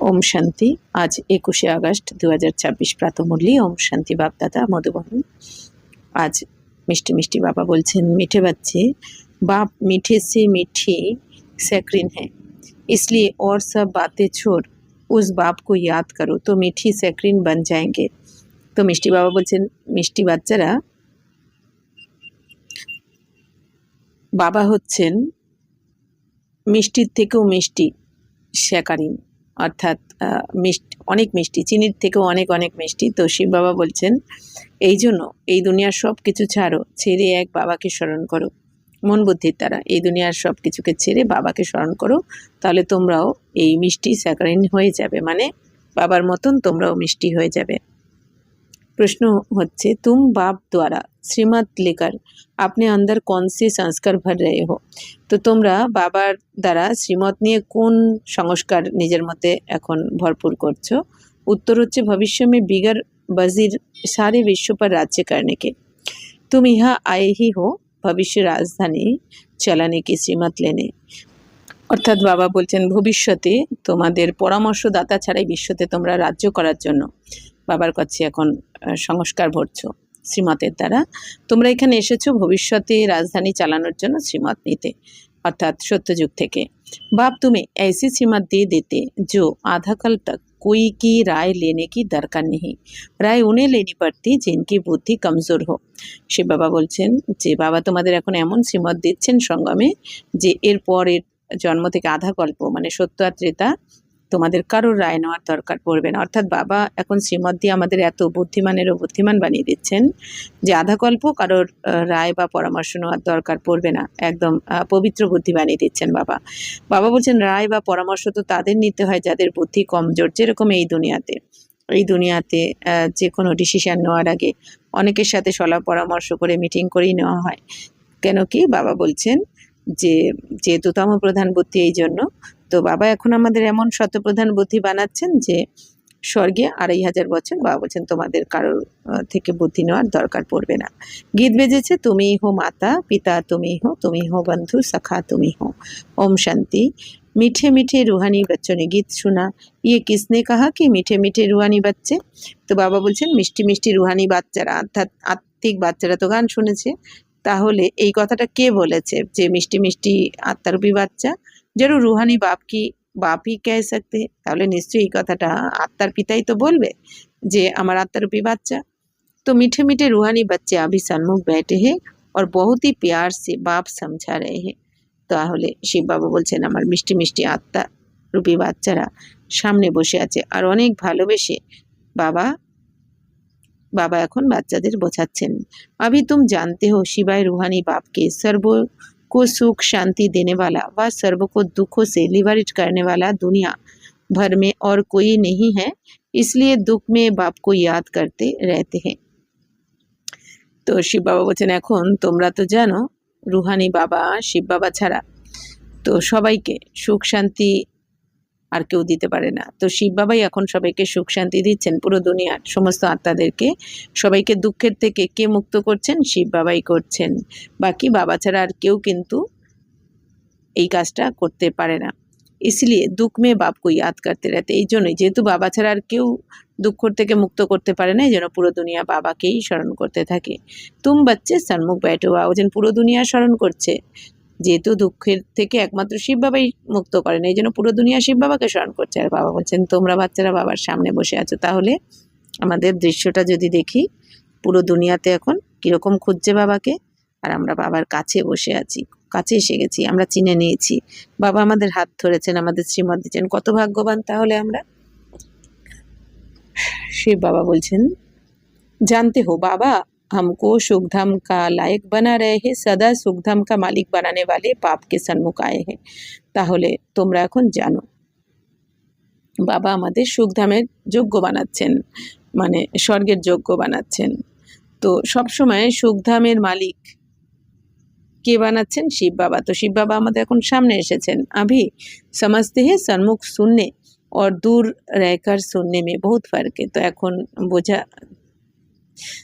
ओम शांति। आज 21 আগস্ট 2026 প্রাতঃমূল্যি ओम शांति बापदादा मधुबन। आज मिष्टी मिष्टी बाबा बोलছেন, मीठे बच्चे, बाप मीठे से मीठी सैक्रिन है, इसलिए और सब बातें छोड़ उस बाप को याद करो तो मीठी सैक्रिन बन जाएंगे। तो मिष्टी बाबा बोलছেন, মিষ্টি বাচ্চারা, বাবা হচ্ছেন মিষ্টির থেকেও মিষ্টি স্যাকারিন, অর্থাৎ মিষ্টি, অনেক মিষ্টি, চিনির থেকেও অনেক অনেক মিষ্টি। তো শিব বাবা বলছেন, এই জন্য এই দুনিয়ার সব কিছু ছাড়ো, ছেড়ে এক বাবাকে স্মরণ করো মন বুদ্ধির দ্বারা। এই দুনিয়ার সব কিছুকে ছেড়ে বাবাকে স্মরণ করো, তাহলে তোমরাও এই মিষ্টি স্যাকারিন হয়ে যাবে, মানে বাবার মতন তোমরাও মিষ্টি হয়ে যাবে। प्रश्न होच्छे, तुम बाप द्वारा श्रीमत लेकर अपने अंदर कौन से संस्कार भर रहे हो? तो তোমরা বাবার দ্বারা শ্রীমত নিয়ে কোন সংস্কার নিজের মধ্যে এখন ভরপুর করছো? उत्तर होच्छे, भविष्य में बिगर वजीर सारे विश्व पर राज्य करने के। तुम यहाँ आए ही हो भविष्य राजधानी চালানে की শ্রীমত लेने। অর্থাৎ বাবা বলছেন, ভবিষ্যতে তোমাদের পরামর্শদাতা ছাড়াই বিশ্বতে তোমরা রাজ্য করার জন্য বাবার কাছে এখন সংস্কার ভরছো শ্রীমতের দ্বারা। তোমরা এখানে এসেছো ভবিষ্যতে রাজধানী চালানোর জন্য শ্রীমত নিতে, অর্থাৎ সত্যযুগ থেকে। बाप तुम्हें ऐसी श्रीमत दे देते जो आधा कल तक कोई की राय लेने की दरकार नहीं, राय उन्हें लेनी पड़ती जिनकी बुद्धि कमज़ोर हो। শিব বাবা বলছেন যে বাবা তোমাদের এখন এমন শ্রীমত দিচ্ছেন সঙ্গমে যে এরপর এর জন্ম থেকে আধা কল্প, মানে সত্য আর ত্রেতা, তোমাদের কারোর রায় নেওয়ার দরকার পড়বে না। অর্থাৎ বাবা এখন শ্রীমত দিয়ে আমাদের এত বুদ্ধিমানেরও বুদ্ধিমান বানিয়ে দিচ্ছেন যে আধা কল্প কারোর রায় বা পরামর্শ নেওয়ার দরকার পড়বে না, একদম পবিত্র বুদ্ধি বানিয়ে দিচ্ছেন বাবা। বাবা বলছেন, রায় বা পরামর্শ তো তাদের নিতে হয় যাদের বুদ্ধি কমজোর। যেরকম এই দুনিয়াতে যে কোনো ডিসিশন নেওয়ার আগে অনেকের সাথে সলা পরামর্শ করে মিটিং করেই নেওয়া হয়। কেন কি? বাবা বলছেন যে যেহেতু তম প্রধান বুদ্ধি, এই জন্য তো বাবা এখন আমাদের এমন শতপ্রধান বুদ্ধি বানাচ্ছেন যে স্বর্গে 2500 বছর বাবা বলছেন তোমাদের কারোর থেকে বুদ্ধি নেওয়ার দরকার পড়বে না। গীত বেজেছে, তুমি হো মাতা পিতা, তুমি হো বন্ধু सखा, তুমি হো। ओम शांति। मीठे मीठे रूहानी बच्चों ने गीत सुना, ये किसने कहा कि मीठे मीठे रूहानी बच्चे? তো বাবা বলছেন, মিষ্টি মিষ্টি রুহানি বাচ্চারা, অর্থাৎ আত্মিক বাচ্চারা তো গান শুনেছে। তাহলে এই কথাটা কে বলেছে যে মিষ্টি মিষ্টি আত্মারূপী বাচ্চা? जरूर रूहानी बाप ही कह सकते, তাহলে নিশ্চয়ই এই কথাটা আত্মার পিতাই তো বলবে যে আমার আত্মারূপী বাচ্চা। तो मीठे मीठे रूहानी बच्चे अभी सन्मुख बैठे हैं और बहुत ही प्यार से बाप समझा रहे हैं। তাহলে শিব বাবা বলছেন, আমার মিষ্টি মিষ্টি আত্মারূপী বাচ্চারা সামনে বসে আছে আর অনেক ভালোবেসে বাবা এখন বাচ্চাদের বোঝাচ্ছেন। अभी तुम जानते हो शिवाय रूहानी बाप के सर्व को सुख शांति देने वाला व सर्व को दुखों से लिबरेट करने वाला दुनिया भर में और कोई नहीं है, इसलिए दुख में बाप को याद करते रहते हैं। তো শিব বাবা বলছেন, এখন তোমরা তো জানো রুহানি বাবা শিব বাবা ছাড়া তো সবাইকে সুখ শান্তি আর কেউ দিতে পারে না। তো শিব বাবাই এখন সবাইকে সুখ শান্তি দিচ্ছেন, পুরো দুনিয়ার সমস্ত আত্মাদেরকে। সবাইকে দুঃখের থেকে কে মুক্ত করছেন? শিব বাবাই করছেন। বাকি বাবা ছাড়া আর কেউ কিন্তু এই কাজটা করতে পারে না। इसलिए दुख में बाप को याद करते रहते, এই জন্যই যেহেতু বাবা ছাড়া আর কেউ দুঃখ থেকে মুক্ত করতে পারে না, এই জন্য পুরো দুনিয়া বাবাকেই স্মরণ করতে থাকে। তুম বাচ্চে সন্মুখ बैठो, ওজন পুরো দুনিয়া স্মরণ করছে, যেহেতু দুঃখের থেকে একমাত্র শিব বাবাই মুক্ত করেন, এই জন্য পুরো দুনিয়া শিব বাবাকে স্মরণ করছে। আর বাবা বলছেন, তোমরা বাচ্চারা বাবার সামনে বসে আছো। তাহলে আমাদের দৃশ্যটা যদি দেখি, পুরো দুনিয়াতে এখন কীরকম খুঁজছে বাবাকে, আর আমরা বাবার কাছে বসে আছি, কাছে এসে গেছি, আমরা চিনে নিয়েছি, বাবা আমাদের হাত ধরেছেন, আমাদের শ্রীমত দিচ্ছেন, কত ভাগ্যবান তাহলে আমরা। শিব বাবা বলছেন, জানতে হো বাবা हमको सुखधाम का लायक बना रहे हैं, सदा सुखधाम का मालिक बनाने वाले बाप के सन्मुख आए हैं। তাহলে তোমরা এখন জানো বাবা আমাদের সুখধামের যোগ্য বানাচ্ছেন, মানে স্বর্গের যোগ্য বানাচ্ছেন। তো সবসময় সুখধামের মালিক কে বানাচ্ছেন? শিব বাবা। তো শিব বাবা আমাদের এখন সামনে এসেছেন। अभी समझते हैं सन्मुख सुनने और दूर रहकर सुनने में बहुत फर्क है।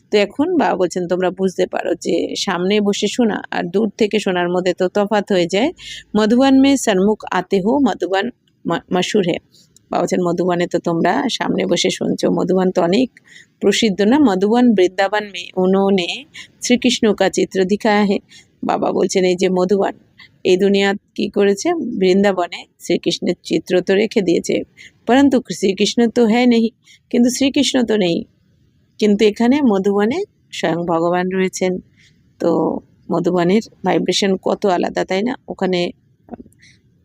তো এখন বাবা বলছেন তোমরা বুঝতে পারো যে সামনে বসে শোনা আর দূর থেকে শোনার মধ্যে তো তফাৎ হয়ে যায়। मधुबन में सन्मुख आते हो, मधुबन मशहूर है। বলছেন মধুবনে তো তোমরা সামনে বসে শুনছো, মধুবন তো অনেক প্রসিদ্ধ না। মধুবন বৃন্দাবন মে উन्होंने শ্রী কৃষ্ণ কা চিত্র দিখায়া হে। বাবা বলছেন এই যে মধুবন, এই দুনিয়া কি করেছে, বৃন্দাবনে শ্রীকৃষ্ণের চিত্র তো রেখে দিয়েছে, পরন্তু শ্রীকৃষ্ণ তো হ্যাঁ নেই, কিন্তু শ্রীকৃষ্ণ তো নেই, কিন্তু এখানে মধুবনে স্বয়ং ভগবান রয়েছেন। তো মধুবনের ভাইব্রেশন কত আলাদা, তাই না? ওখানে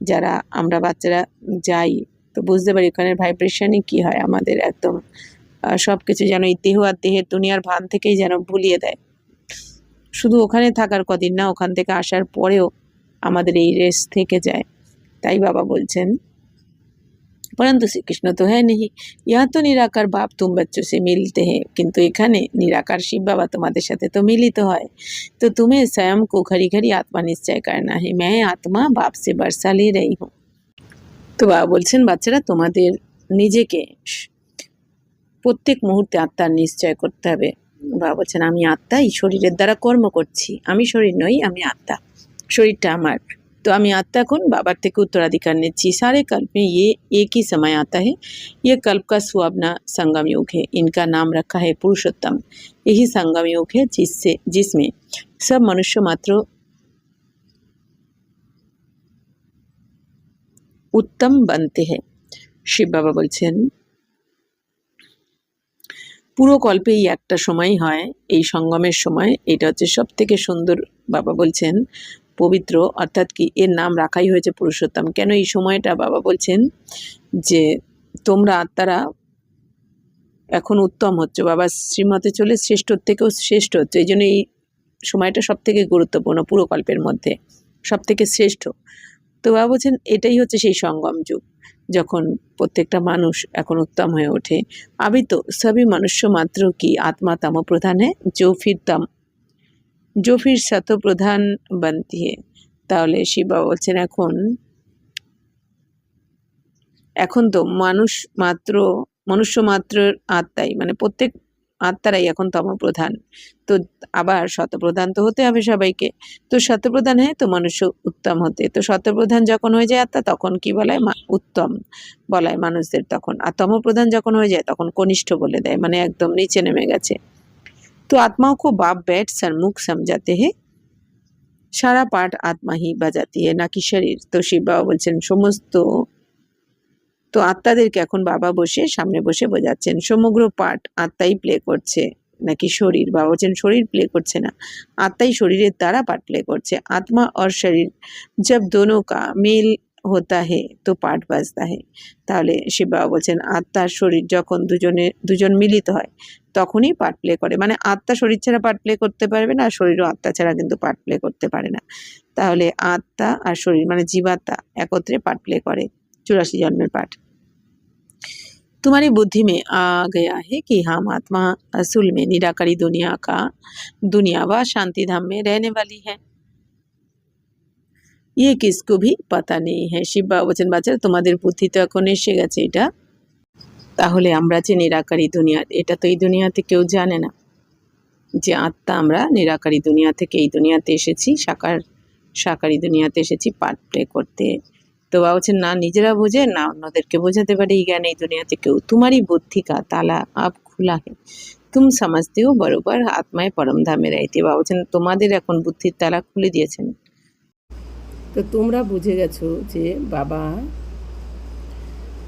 যারা আমরা বাচ্চারা যাই তো বুঝতে পারি ওখানের ভাইব্রেশনই কী হয়, আমাদের একদম সব কিছু যেন এই দেহ আর দেহের দুনিয়ার ভান থেকেই যেন ভুলিয়ে দেয়। শুধু ওখানে থাকার কদিন না, ওখান থেকে আসার পরেও আমাদের এই রেস থেকে যায়। তাই বাবা বলছেন परंतु श्री कृष्ण तो है नहीं, यहाँ तो निराकार बाप तुम बच्चों से मिलते हैं, किंतु एखाने निराकार शिव बाबा तुम्हारे साथे तो मिलित है। तो तुम्हें स्वयं को घड़ी घड़ी आत्मा निश्चय करना है, मैं आत्मा बाप से बरसा ले रही हूँ। तो बाबा बोलছেন বাচ্চারা তোমাদের নিজেকে প্রত্যেক মুহূর্তে আত্মার নিশ্চয় করতে হবে। বাবা বলছেন আমি আত্মা, এই শরীরের দ্বারা কর্ম করছি, আমি শরীর নই, আমি আত্মা, শরীরটা আমার। तो আমি আত্মা এখন বাবার থেকে উত্তরাধিকার নিচ্ছি। सारे कल्प में ये एक ही समय आता है, ये कल्प का सुहावना संगम युग है, इनका नाम रखा है पुरुषोत्तम। यही संगम युग है जिसमें सब मनुष्य मात्र उत्तम बनते हैं। शिव बाबा বলছেন পুরো কল্পেই একটা সময় হয়, এই সঙ্গমের সময়, এটা হচ্ছে সব থেকে সুন্দর। বাবা বলছেন পবিত্র, অর্থাৎ কি এর নাম রাখাই হয়েছে পুরুষোত্তম। কেন এই সময়টা? বাবা বলছেন যে তোমরা আত্মারা এখন উত্তম হচ্ছে, বাবা শ্রীমতে চলে শ্রেষ্ঠর থেকেও শ্রেষ্ঠ হচ্ছে, এই জন্য এই সময়টা সব থেকে গুরুত্বপূর্ণ, পুরো কল্পের মধ্যে সব থেকে শ্রেষ্ঠ। তো বাবা বলছেন এটাই হচ্ছে সেই সঙ্গম যুগ, যখন প্রত্যেকটা মানুষ এখন উত্তম হয়ে ওঠে। अभी तो सभी मनुष्य मात्र की आत्मा तमो प्रधान है, जो फिर सतो प्रधान बनती है। তাহলে শিব বাবা বলছেন এখন তো মনুষ্য মাত্র আত্মাই, মানে প্রত্যেক আত্মারাই এখন তমপ্রধান। তো আবার শতপ্রধান তো হতে হবে সবাইকে। তো শতপ্রধান হ্যাঁ তো মনুষ্য উত্তম হতে, তো শতপ্রধান যখন হয়ে যায় আত্মা তখন কি বলায়, উত্তম বলায় মানুষদের তখন। আর তমপ্রধান যখন হয়ে যায় তখন কনিষ্ঠ বলে দেয়, মানে একদম নিচে নেমে গেছে। তো आत्माओं को बाप बैठ सन्मुख समझाते हैं, सारा पाठ आत्मा ही बजाती है ना कि शरीर। तो शिव बाबा বলছেন সমস্ত, তো আত্মাদেরকে এখন বাবা বসে সামনে বসে বোঝাচ্ছেন সমগ্র পাঠ আত্মাই প্লে করছে নাকি শরীর। বাবা বলছেন শরীর প্লে করছে না, আত্মাই শরীরের দ্বারা পাঠ প্লে করছে। আত্মা और शरीर जब दोनों का मेल होता है तो पाठ बजता है। তাহলে শিব বাবা বলছেন আত্মা আর শরীর যখন দুজন মিলিত হয় তখনই পার্ট প্লে করে, মানে আত্মা শরীর ছাড়া পার্ট প্লে করতে পারবে না, আর শরীরও আত্মা ছাড়া কিন্তু পার্ট প্লে করতে পারে না। তাহলে আত্মা আর শরীর মানে জীবাত্মা একত্রে পার্ট প্লে করে 84 जन्मेर पाठ। तुम्हारी बुद्धि में आ गया है कि हम आत्मा असूल में निराकारी दुनिया व शांति धाम में रहने वाली है, ये किसको भी पता नहीं है। শিব বাবা বলছেন বাচ্চারা তোমাদের বুদ্ধি তো এখন এসে গেছে এটা, তাহলে আমরা যে নিরাকারী দুনিয়া, এটা তো এই দুনিয়াতে কেউ জানে না যে আত্মা আমরা নিরাকারী দুনিয়া থেকে এই দুনিয়াতে এসেছি, সাকারী দুনিয়াতে এসেছি পার্ট প্লে করতে। तो बाबा বলছেন না নিজেরা বোঝে না অন্যদেরকে বোঝাতে পারে এই জ্ঞান এই দুনিয়াতে কেউ। तुम्हारी बुद्धि का ताला अब खुला है, तुम समझते हो बरोबर आत्माएं परम धामे रहती। बाबा বলছেন তোমাদের এখন বুদ্ধির তালা খুলে দিয়েছেন, তো তোমরা বুঝে গেছো যে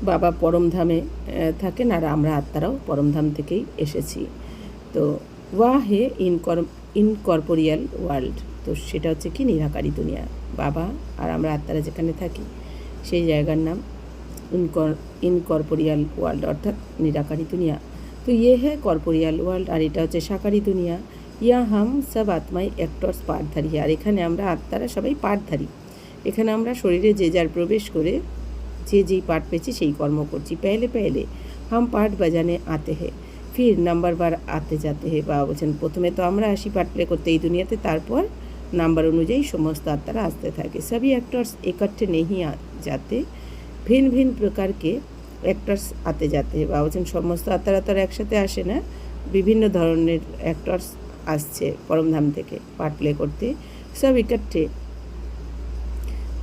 বাবা পরমধামে থাকেন আর আমরা আত্মারাও পরমধাম থেকেই এসেছি। তো ওয়া হে ইনকর্পোরিয়াল ওয়ার্ল্ড, তো সেটা হচ্ছে কি নিরাকারী দুনিয়া। বাবা আর আমরা আত্মারা যেখানে থাকি সেই জায়গার নাম ইনকর্পোরিয়াল ওয়ার্ল্ড, অর্থাৎ নিরাকারী দুনিয়া। তো ইয়ে হ্যাঁ কর্পোরিয়াল ওয়ার্ল্ড, আর এটা হচ্ছে সাকারী দুনিয়া। ইয়া হাম সব আত্মাই অ্যাক্টর্স পাঠধারী, আর এখানে আমরা আত্মারা সবাই পাঠধারী। এখানে আমরা শরীরে যে যার প্রবেশ করে যে যেই পাঠ পেয়েছি সেই কর্ম করছি। পেলে হাম পাঠ বাজানে আতে হে, ফির নাম্বার বার আতে যাতে হে। বাবা বলছেন প্রথমে তো আমরা আসি পাঠ প্লে করতে এই দুনিয়াতে, তারপর নাম্বার অনুযায়ী সমস্ত আত্মারা আসতে থাকে। सभी एक्टर्स इकट्ठे नहीं जाते, ভিন্ন ভিন্ন প্রকারকে অ্যাক্টর্স আতে যাতে। বাবা বলছেন সমস্ত আত্মারা তো একসাথে আসে না, বিভিন্ন ধরনের অ্যাক্টর্স আসছে পরমধাম থেকে পার্ট প্লে করতে। সব ইকট্ঠে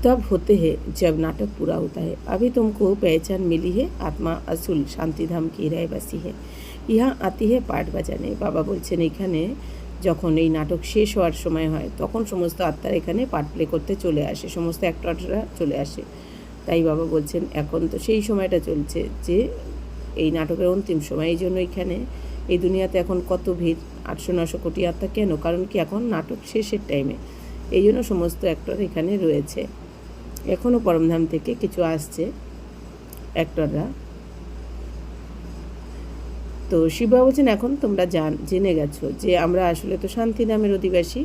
तब होते हैं जब नाटक पूरा होता है। अभी तुमको पहचान मिली है, आत्मा असुल शांतिधाम की राय बसी है। यहाँ आती है পাট বাজানে। বাবা বলছেন এখানে যখন এই নাটক শেষ হওয়ার সময় হয় তখন সমস্ত আত্মারা এখানে পার্ট প্লে করতে চলে আসে, সমস্ত অ্যাক্টররা চলে আসে। তাই বাবা বলছেন এখন তো সেই সময়টা চলছে যে এই নাটকের অন্তিম সময়, এই জন্য এখানে এই দুনিয়াতে এখন কত ভিড়, 800-900 কোটি আত্মা। কেন? কারণ কি এখন নাটক শেষের টাইমে, এই জন্য সমস্ত অ্যাক্টর এখানে রয়েছে। এখনও পরমধাম থেকে কিছু আসছে অ্যাক্টররা। তো শিবা বলছেন এখন তোমরা জেনে গেছো যে আমরা আসলে তো শান্তিধামের অধিবাসী,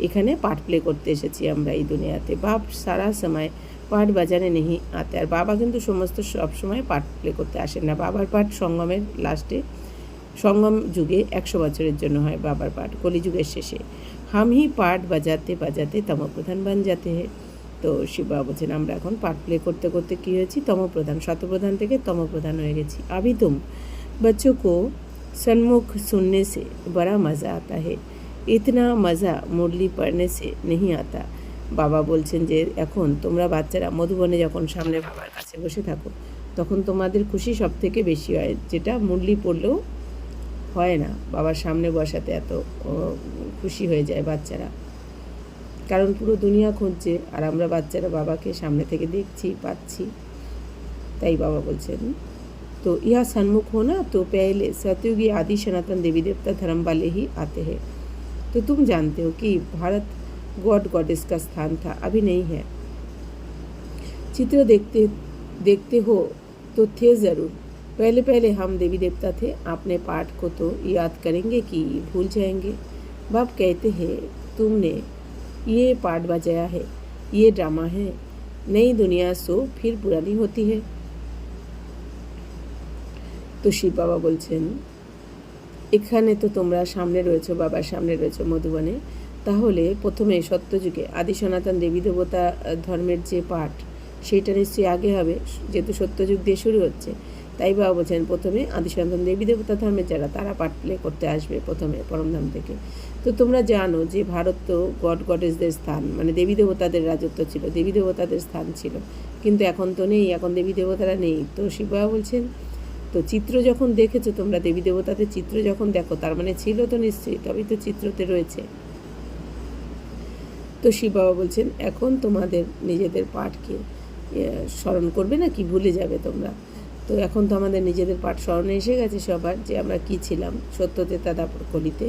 এখানে পাঠ প্লে করতে এসেছি আমরা এই দুনিয়াতে। বাপ সারা সময় পাঠ বাজানে নেই আতে। আর বাবা কিন্তু সমস্ত সব সময় পাঠ প্লে করতে আসেন না। বাবার পাঠ সঙ্গমের লাস্টে, সঙ্গম যুগে 100 বছরের জন্য হয় বাবার পাঠ, কলিযুগের শেষে। হাম হি পাঠ বাজাতে বাজাতে তমপ্রধান বান যাতে হে। তো শিবা বলছেন আমরা এখন পাঠ প্লে করতে করতে কী হয়েছি, তমপ্রধান, শতপ্রধান থেকে তমপ্রধান হয়ে গেছি। আভি তুম बच्चों को सन्मुख सुनने से बड़ा मज़ा आता है, इतना मज़ा मुरली पढ़ने से नहीं आता। বাবা বলছেন যে এখন তোমরা বাচ্চারা মধুবনে যখন সামনে বাবার কাছে বসে থাকো তখন তোমাদের খুশি সব থেকে বেশি হয়, যেটা মুরলি পড়লেও হয় না। বাবার সামনে বসাতে এত খুশি হয়ে যায় বাচ্চারা, কারণ পুরো দুনিয়া খুঁজছে আর আমরা বাচ্চারা বাবাকে সামনে থেকে দেখছি, পাচ্ছি। তাই বাবা বলছেন तो यह सन्मुख होना तो पहले सतयुगी आदि सनातन देवी देवता धर्म वाले ही आते हैं। तो तुम जानते हो कि भारत गॉड गॉडेस का स्थान था, अभी नहीं है। चित्र देखते देखते हो तो थे ज़रूर, पहले पहले हम देवी देवता थे। अपने पाठ को तो याद करेंगे कि भूल जाएंगे। बाप कहते हैं तुमने ये पाठ बजाया है, ये ड्रामा है। नई दुनिया सो फिर पुरानी होती है। তো শিব বাবা বলছেন এখানে তো তোমরা সামনে রয়েছো, বাবার সামনে রয়েছো মধুবনে, তাহলে প্রথমে সত্যযুগে আদি সনাতন দেবী দেবতা ধর্মের যে পাঠ সেইটা নিশ্চয়ই আগে হবে, যেহেতু সত্যযুগ দিয়ে শুরু হচ্ছে। তাই বাবা বলছেন প্রথমে আদি সনাতন দেবী দেবতা ধর্মের যারা, তারা পাঠ প্লে করতে আসবে প্রথমে পরমধাম থেকে। তো তোমরা জানো যে ভারত তো গড গডেসদের স্থান, মানে দেবী দেবতাদের রাজত্ব ছিল, দেবী দেবতাদের স্থান ছিল, কিন্তু এখন তো নেই, এখন দেবী দেবতারা নেই। তো শিব বাবা বলছেন তো চিত্র যখন দেখেছো তোমরা, দেবী দেবতাদের চিত্র যখন দেখো তার মানে ছিল তো নিশ্চয়ই, তবেই তো চিত্রতে রয়েছে। তো শিব বাবা বলছেন এখন তোমাদের নিজেদের পাঠকে স্মরণ করবে না কি, ভুলে যাবে তোমরা? তো এখন তো আমাদের নিজেদের পাঠ স্মরণে এসে গেছে সবার, যে আমরা কি ছিলাম সত্যতে তাদাপর কলিতে।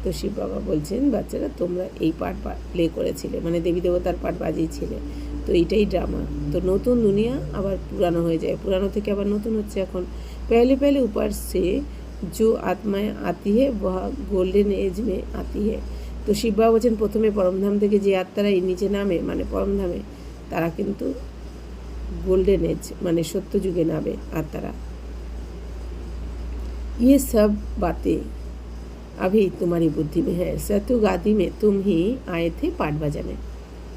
তো শিব বাবা বলছেন বাচ্চারা তোমরা এই পাঠ প্লে করেছিলে, মানে দেবী দেবতার পাঠ বাজিয়েছিলে, তো এইটাই ড্রামা। তো নতুন দুনিয়া আবার পুরানো হয়ে যায়, পুরানো থেকে আবার নতুন হচ্ছে এখন। पहले पहले ऊपर से जो आत्माएं आती है वह गोल्डन एज में आती है। তো শিব বাবা বলছেন প্রথমে পরমধাম থেকে যে আত্মারা এই নিচে নামে, মানে পরমধামে, তারা কিন্তু গোল্ডেন এজ মানে সত্য যুগে নামে আত্মারা। ये सब बातें अभी तुम्हारी बुद्धि में है, सतयुग आदि में तुम ही आए थे पाठ बजाने।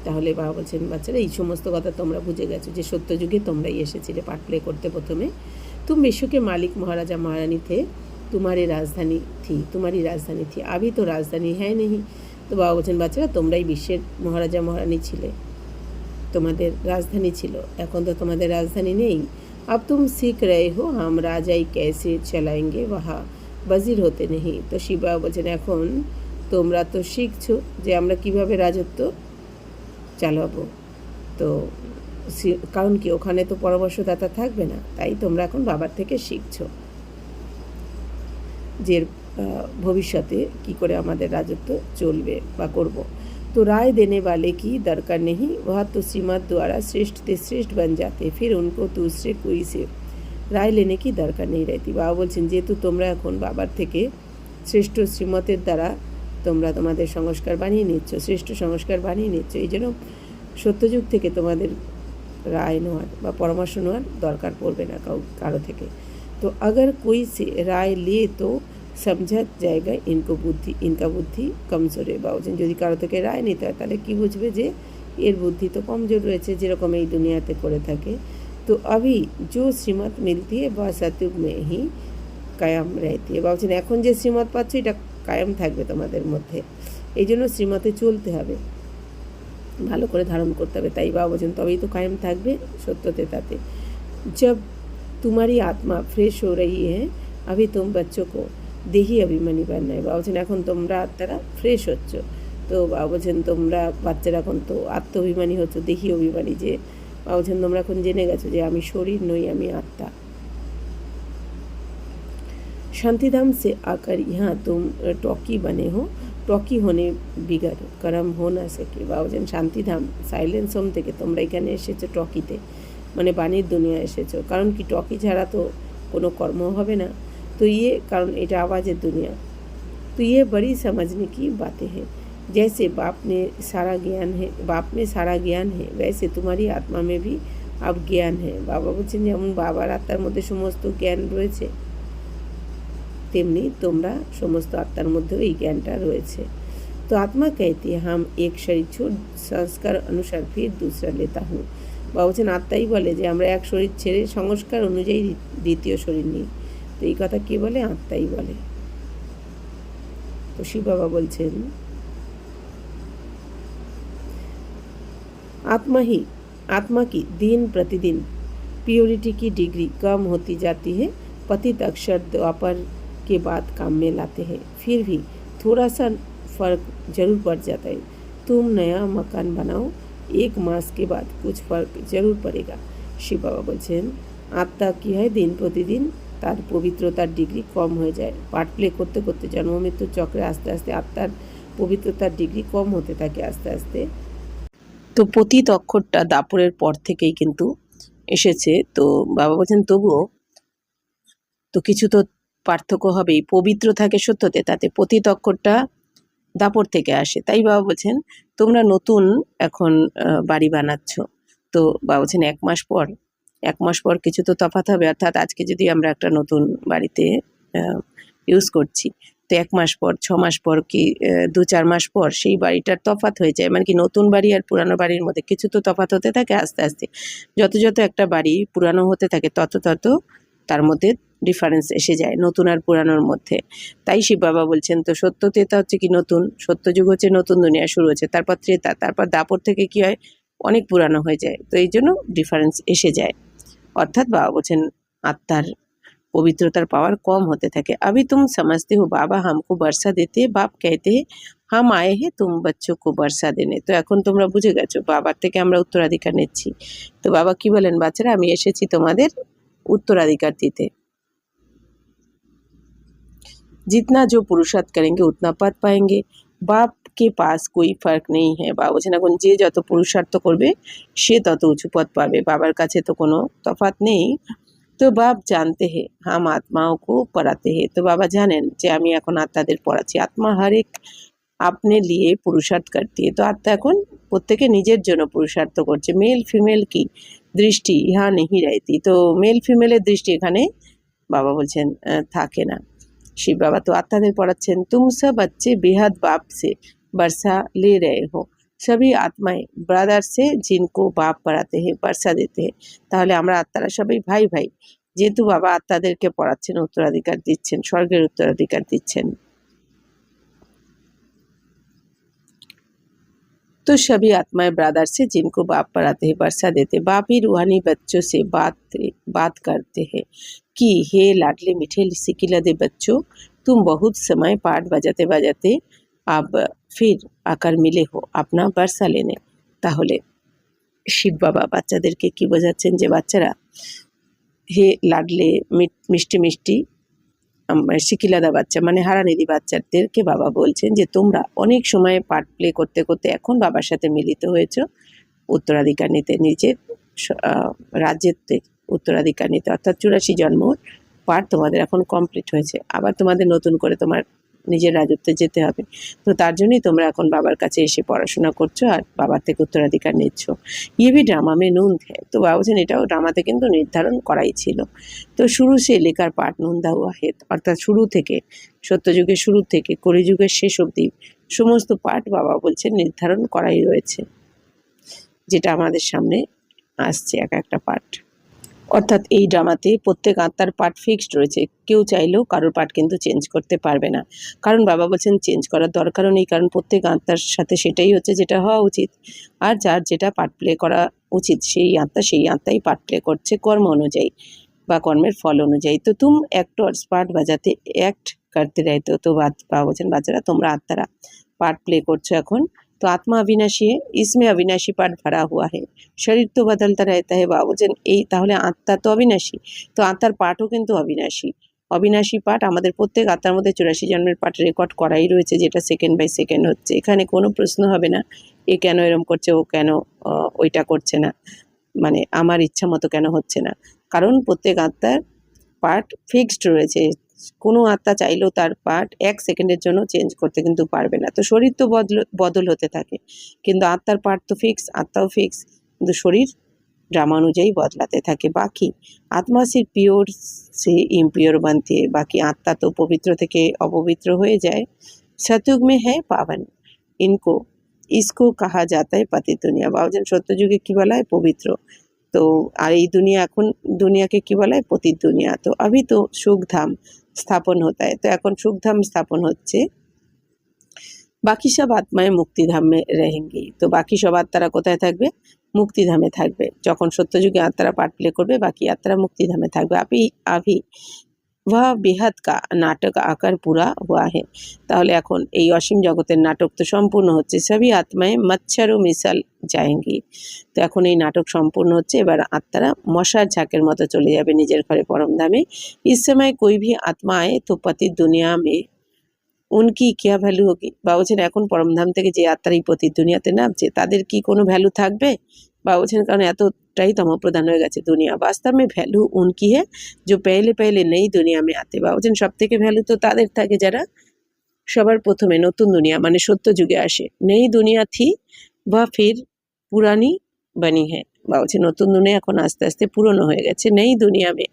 তাহলে বাবা বলছেন বাচ্চারা এই সমস্ত কথা তোমরা বুঝে গেছো যে সত্য যুগে তোমরাই এসেছিলে পাঠ প্লে করতে প্রথমে। तुम विश्व के मालिक महाराजा महारानी थे, तुम्हारी राजधानी थी। अभी तो राजधानी है नहीं। तो বাবা বলছেন বাচ্চারা তোমরাই বিশ্বের মহারাজা মহারানী ছিলে, তোমাদের রাজধানী ছিল, এখন তো তোমাদের রাজধানী নেই। अब तुम सीख रहे हो हम राजाई कैसे चलाएंगे, वहाँ वजीर होते नहीं। তো শিব বাবা বলছেন এখন তোমরা তো শিখছো যে আমরা কিভাবে রাজত্ব চালাবো। তো কারণ কি ওখানে তো পরামর্শদাতা থাকবে না, তাই তোমরা এখন বাবার থেকে শিখছো যে ভবিষ্যতে কি করে আমাদের রাজত্ব চলবে বা করব। तो राय देने वाले की दरकार नहीं, वह तो श्रीमत द्वारा श्रेष्ठ से श्रेष्ठ बन जाते, फिर उनको दूसरे कोई से রায় लेने की दरकार नहीं रहती। বাবা বলছেন যেহেতু তোমরা এখন বাবার থেকে শ্রেষ্ঠ শ্রীমতের দ্বারা তোমরা তোমাদের সংস্কার বানিয়ে নিচ্ছ, শ্রেষ্ঠ সংস্কার বানিয়ে নিচ্ছ, এই জন্য সত্যযুগ থেকে তোমাদের রায় নেওয়ার বা পরামর্শ নেওয়ার দরকার পড়বে না কারো থেকে। তো अगर कोई से राय ले तो समझा जाएगा इनका बुद्धि कमजोर है। বলছেন যদি কারো থেকে রায় নিতে হয় তাহলে কি বুঝবে যে এর বুদ্ধি তো কমজোর রয়েছে, যেরকম এই দুনিয়াতে করে থাকে। তো अभी जो श्रीमत मिलती है वह सतयुग में ही कायम रहती है। বলছেন এখন যে শ্রীমত পাচ্ছ এটা কায়েম থাকবে তোমাদের মধ্যে, এই জন্য শ্রীমতে চলতে হবে। ভালো করে ধারণ করতে হবে। তাই বাবা বলছেন তবেই তো কায়েম থাকবে সত্যতে তাতে। जब तुम्हारी आत्मा फ्रेश हो रही है अभी तुम बच्चों को देही अभिमानी बनना है। बाबा বলছেন এখন তোমরা আত্মারা ফ্রেশ হচ্ছ, তো বাবা বলছেন তোমরা বাচ্চারা এখন তো আত্ম অভিমানী হচ্ছ, দেহি অভিমানী। যে বাবা বলছেন তোমরা এখন জেনে গেছো যে আমি শরীর নই, আমি আত্মা। शांतिधाम से आकर यहाँ तुम टॉकी बने हो, टॉकी होने बिगड़ कर्म हो ना सके। বাবুজন শান্তিধাম সাইলেন্স হোম থেকে তোমরা এখানে এসেছো টকিতে, মানে বাণীর দুনিয়া এসেছো। কারণ কি টকি ছাড়া তো কোনো কর্ম হবে না। তো ইয়ে কারণ এটা আওয়াজের দুনিয়া। तो ये बड़ी समझने की बातें हैं। जैसे बाप में सारा ज्ञान है वैसे तुम्हारी आत्मा में भी अब ज्ञान है। বাবা বলছেন যেমন বাবার আত্মার মধ্যে সমস্ত জ্ঞান রয়েছে, তেমনি তোমরা সমস্ত আত্মার মধ্যেও এই জ্ঞানটা রয়েছে। তো আত্মা कहती है हम एक शरीर छोड़ संस्कार अनुसार फिर दूसरा लेता हूँ। বাবা বলছেন আত্মাই বলে যে আমরা এক শরীর ছেড়ে সংস্কার অনুযায়ী দ্বিতীয় শরীর নিই। তো এই কথা কে বলে? আত্মাই বলে। তো শিব বাবা বলছেন आत्मा की दिन प्रतिदिन प्योरिटी की डिग्री कम होती जाती है। पतित अक्षर द्वापर के बाद काम में लाते हैं, फिर भी थोड़ा सा फर्क जरूर पड़ जाता है। तुम नया मकान बनाओ, 1 मास के बाद कुछ फर्क जरूर पड़ेगा। शिव बाबा বলছেন আত্মা কি হয় দিন প্রতিদিন তার পবিত্রতার ডিগ্রি কম হয়ে যায়। পার্ট প্লে করতে করতে জন্ম মৃত্যুর চক্রে আস্তে আস্তে আত্মার পবিত্রতার ডিগ্রি কম হতে থাকে আস্তে আস্তে। তো পতিত অক্ষরটা দাপরের পর থেকেই কিন্তু এসেছে। তো বাবা বলছেন তবুও তো কিছু তো পার্থক্য হবেই। পবিত্র থাকে সত্যতে, তাতে পতিত অক্ষরটা দাপর থেকে আসে। তাই বাবা বলছেন তোমরা নতুন এখন বাড়ি বানাচ্ছ। তো বাবা বলছেন 1 মাস পর কিছু তো তফাৎ হবে। অর্থাৎ আজকে যদি আমরা একটা নতুন বাড়িতে ইউজ করছি, তো 1 মাস পর, 6 মাস পর কি 2-4 মাস পর সেই বাড়িটার তফাৎ হয়ে যায়। মানে কি নতুন বাড়ি আর পুরানো বাড়ির মধ্যে কিছু তো তফাৎ হতে থাকে আস্তে আস্তে। যত একটা বাড়ি পুরানো হতে থাকে তত তার মধ্যে ডিফারেন্স এসে যায় নতুন আর পুরানোর মধ্যে। তাই শিব বাবা বলছেন তো সত্য ত্রেতা হচ্ছে কি নতুন, সত্যযুগ হচ্ছে নতুন দুনিয়া শুরু হচ্ছে, তারপর ত্রেতা, তারপর দাপর থেকে কি হয় অনেক পুরানো হয়ে যায়। তো এই জন্য ডিফারেন্স এসে যায়। অর্থাৎ বাবা বলছেন আত্মার পবিত্রতার পাওয়ার কম হতে থাকে। अभी तुम समझते हो बाबा हमको बरसा देते हैं, बाप कहते हैं हम आए हैं तुम बच्चों को बरसा देने। তো এখন তোমরা বুঝে গেছো বাবার থেকে আমরা উত্তরাধিকার নিচ্ছি। তো বাবা কি বলেন বাচ্চারা আমি এসেছি তোমাদের उत्तराधिकार দিতে। जितना जो पुरुषार्थ करेंगे उतना पद पाएंगे। बाप के पास कोई फर्क नहीं है। বাবা বলছেন এখন যে যত পুরুষার্থ করবে সে তত উঁচু পদ পাবে, বাবার কাছে তো কোনো তফাৎ নেই। তো বাপ জানতে হে হাম আত্মাও কো পড়াতে হে। তো বাবা জানেন যে আমি এখন আত্মাদের পড়াচ্ছি। আত্মা हर एक अपने लिए पुरुषार्थ करती है। তো আত্মা এখন প্রত্যেকে নিজের জন্য পুরুষার্থ করছে। মেল ফিমেল কি দৃষ্টি ইহা নেই रहती। তো মেল ফিমেলের দৃষ্টি এখানে বাবা বলছেন থাকে না। শিব বাবা তো আত্মাদের পড়াচ্ছেন तुम सब बच्चे बेहद बाप से बरसा ले रहे हो, सभी आत्माएं ब्रदर से जिनको बाप पढ़ाते हैं बरसा देते हैं। তাহলে আমরা আত্মারা সবাই ভাই ভাই, যেহেতু বাবা আত্মাদেরকে পড়াচ্ছেন, উত্তরাধিকার দিচ্ছেন, স্বর্গের উত্তরাধিকার দিচ্ছেন। तो सभी आत्माएं ब्रदर से जिनको बाप पढ़ाते हैं बरसा देते। बाप ही रूहानी बच्चों से बात करते हैं कि हे लाडले मीठे सिकिलदे बच्चों, तुम बहुत समय पाठ बजाते बजाते अब फिर आकर मिले हो अपना बरसा लेने। তাহলে শিব বাবা বাচ্চাদেরকে কি বোঝাচ্ছেন যে বাচ্চারা হে লাডলে মিষ্টি মিষ্টি শিকিলাদা বাচ্চা মানে হারানিধি বাচ্চাদেরকে বাবা বলছেন যে তোমরা অনেক সময় পার্ট প্লে করতে করতে এখন বাবার সাথে মিলিত হয়েছ উত্তরাধিকার নিতে, নিজের রাজ্যের উত্তরাধিকার নিতে। অর্থাৎ 84 জন্মর পার্ট তোমাদের এখন কমপ্লিট হয়েছে, আবার তোমাদের নতুন করে তোমার নিজের রাজত্বে যেতে হবে। তো তার জন্যই তোমরা এখন বাবার কাছে এসে পড়াশোনা করছো আর বাবার থেকে উত্তরাধিকার নিচ্ছ। ये भी ड्रामा में नूंद है। তো বাবা বলছেন এটাও ড্রামাতে কিন্তু নির্ধারণ করাই ছিল। তো শুরু সে লেখার পাঠ নুন্দা হুয়া है, অর্থাৎ শুরু থেকে সত্যযুগের শুরু থেকে কলিযুগের শেষ অবধি সমস্ত পাঠ বাবা বলছেন নির্ধারণ করাই রয়েছে, যেটা আমাদের সামনে আসছে এক একটা পাঠ। অর্থাৎ এই ড্রামাতে প্রত্যেক আত্মার পার্ট ফিক্সড রয়েছে, কেউ চাইলেও কারোর পার্ট কিন্তু চেঞ্জ করতে পারবে না। কারণ বাবা বলছেন চেঞ্জ করার দরকারও নেই, কারণ প্রত্যেক আত্মার সাথে সেটাই হচ্ছে যেটা হওয়া উচিত। আর যার যেটা পার্ট প্লে করা উচিত সেই আত্মাই পার্ট প্লে করছে কর্ম অনুযায়ী বা কর্মের ফল অনুযায়ী। তো তুম एक्टर्स পার্ট বাজাতে অ্যাক্ট করতে रहते हो। তো বাবা বলছেন বাচ্চারা তোমরা আত্মারা পার্ট প্লে করছো এখন। তো আত্মা अविनाशी है, इसमें अविनाशी पार्ट भरा हुआ है, শরীর তো বদলতা रहता है। বাবা বলছেন এই তাহলে আত্মা তো অবিনাশী, তো আত্মার পার্টও কিন্তু অবিনাশী। অবিনাশী পার্ট আমাদের প্রত্যেক আত্মার মধ্যে 84 জন্মের পার্ট রেকর্ড করাই রয়েছে, যেটা সেকেন্ড বাই সেকেন্ড হচ্ছে। এখানে কোনো প্রশ্ন হবে না এ কেন এরম করছে, ও কেন ওইটা করছে না, মানে আমার ইচ্ছা মতো কেন হচ্ছে না। কারণ প্রত্যেক আত্মার পার্ট ফিক্সড রয়েছে, কোনো আত্মা চাইলেও তার পার্ট 1 সেকেন্ডের জন্য চেঞ্জ করতে কিন্তু পারবে না। তো শরীর তো বদল হতে থাকে, কিন্তু আত্মার পার্ট তো ফিক্স, আত্মাও ফিক্স, কিন্তু শরীর ড্রামা অনুযায়ী বদলাতে থাকে। বাকি আত্মা সির্ফ পিওর সে ইম্পিওর বানতে है, বাকি আত্মা তো পবিত্র থেকে অপবিত্র হয়ে যায়। সতयुग में है पावन, इसको कहा जाता है पतित दुनिया। বাবুজান সত্যযুগে কি বলা হয়? পবিত্র। তো আর এই দুনিয়া এখন দুনিয়াকে কি বলা হয়? পতিত দুনিয়া। তো अभी तो সুখধাম স্থাপন হতা है, তো এখন সুখধাম স্থাপন হচ্ছে। বাকি সব আত্মায় মুক্তিধামে रहेंगी, তো বাকি সব আত্মারা কোথায় থাকবে? মুক্তিধামে থাকবে। যখন সত্যযুগে আত্মারা পার্ট প্লে করবে বাকি আত্মারা মুক্তিধামে থাকবে। আভি ওয়া বেহাদ কা নাটক আকার পুরা হুয়া হে, তাহলে এখন এই অসীম জগতের নাটক তো সম্পূর্ণ হচ্ছে। সবই আত্মায় মচ্ছর ও মিসাল যায়েঙ্গি, তো এখন এই নাটক সম্পূর্ণ হচ্ছে, এবার আত্মারা মশার ঝাঁকের মতো চলে যাবে নিজের ঘরে পরমধামে। इस समय कोई भी आत्मा आए तो पतित दुनिया में উনকি কিয়া ভ্যালু হোগি। বাবা বলছেন এখন পরমধাম থেকে যে আত্মারা এই পতিত দুনিয়াতে নামছে তাদের কি কোনো ভ্যালু থাকবে? বাবা বলছেন কারণ এতটাই তমপ্রধান হয়ে গেছে দুনিয়া। বাস্তব में ভ্যালু উনকি है जो पहले पहले नई दुनिया में आते। বাবা বলছেন সব থেকে ভ্যালু তো তাদের থাকে যারা সবার প্রথমে নতুন দুনিয়া মানে সত্য যুগে আসে। नई दुनिया थी বা ফির পুরানি बनी है। বাবা বলছেন নতুন দুনিয়া এখন আস্তে আস্তে পুরনো হয়ে গেছে। नई दुनिया में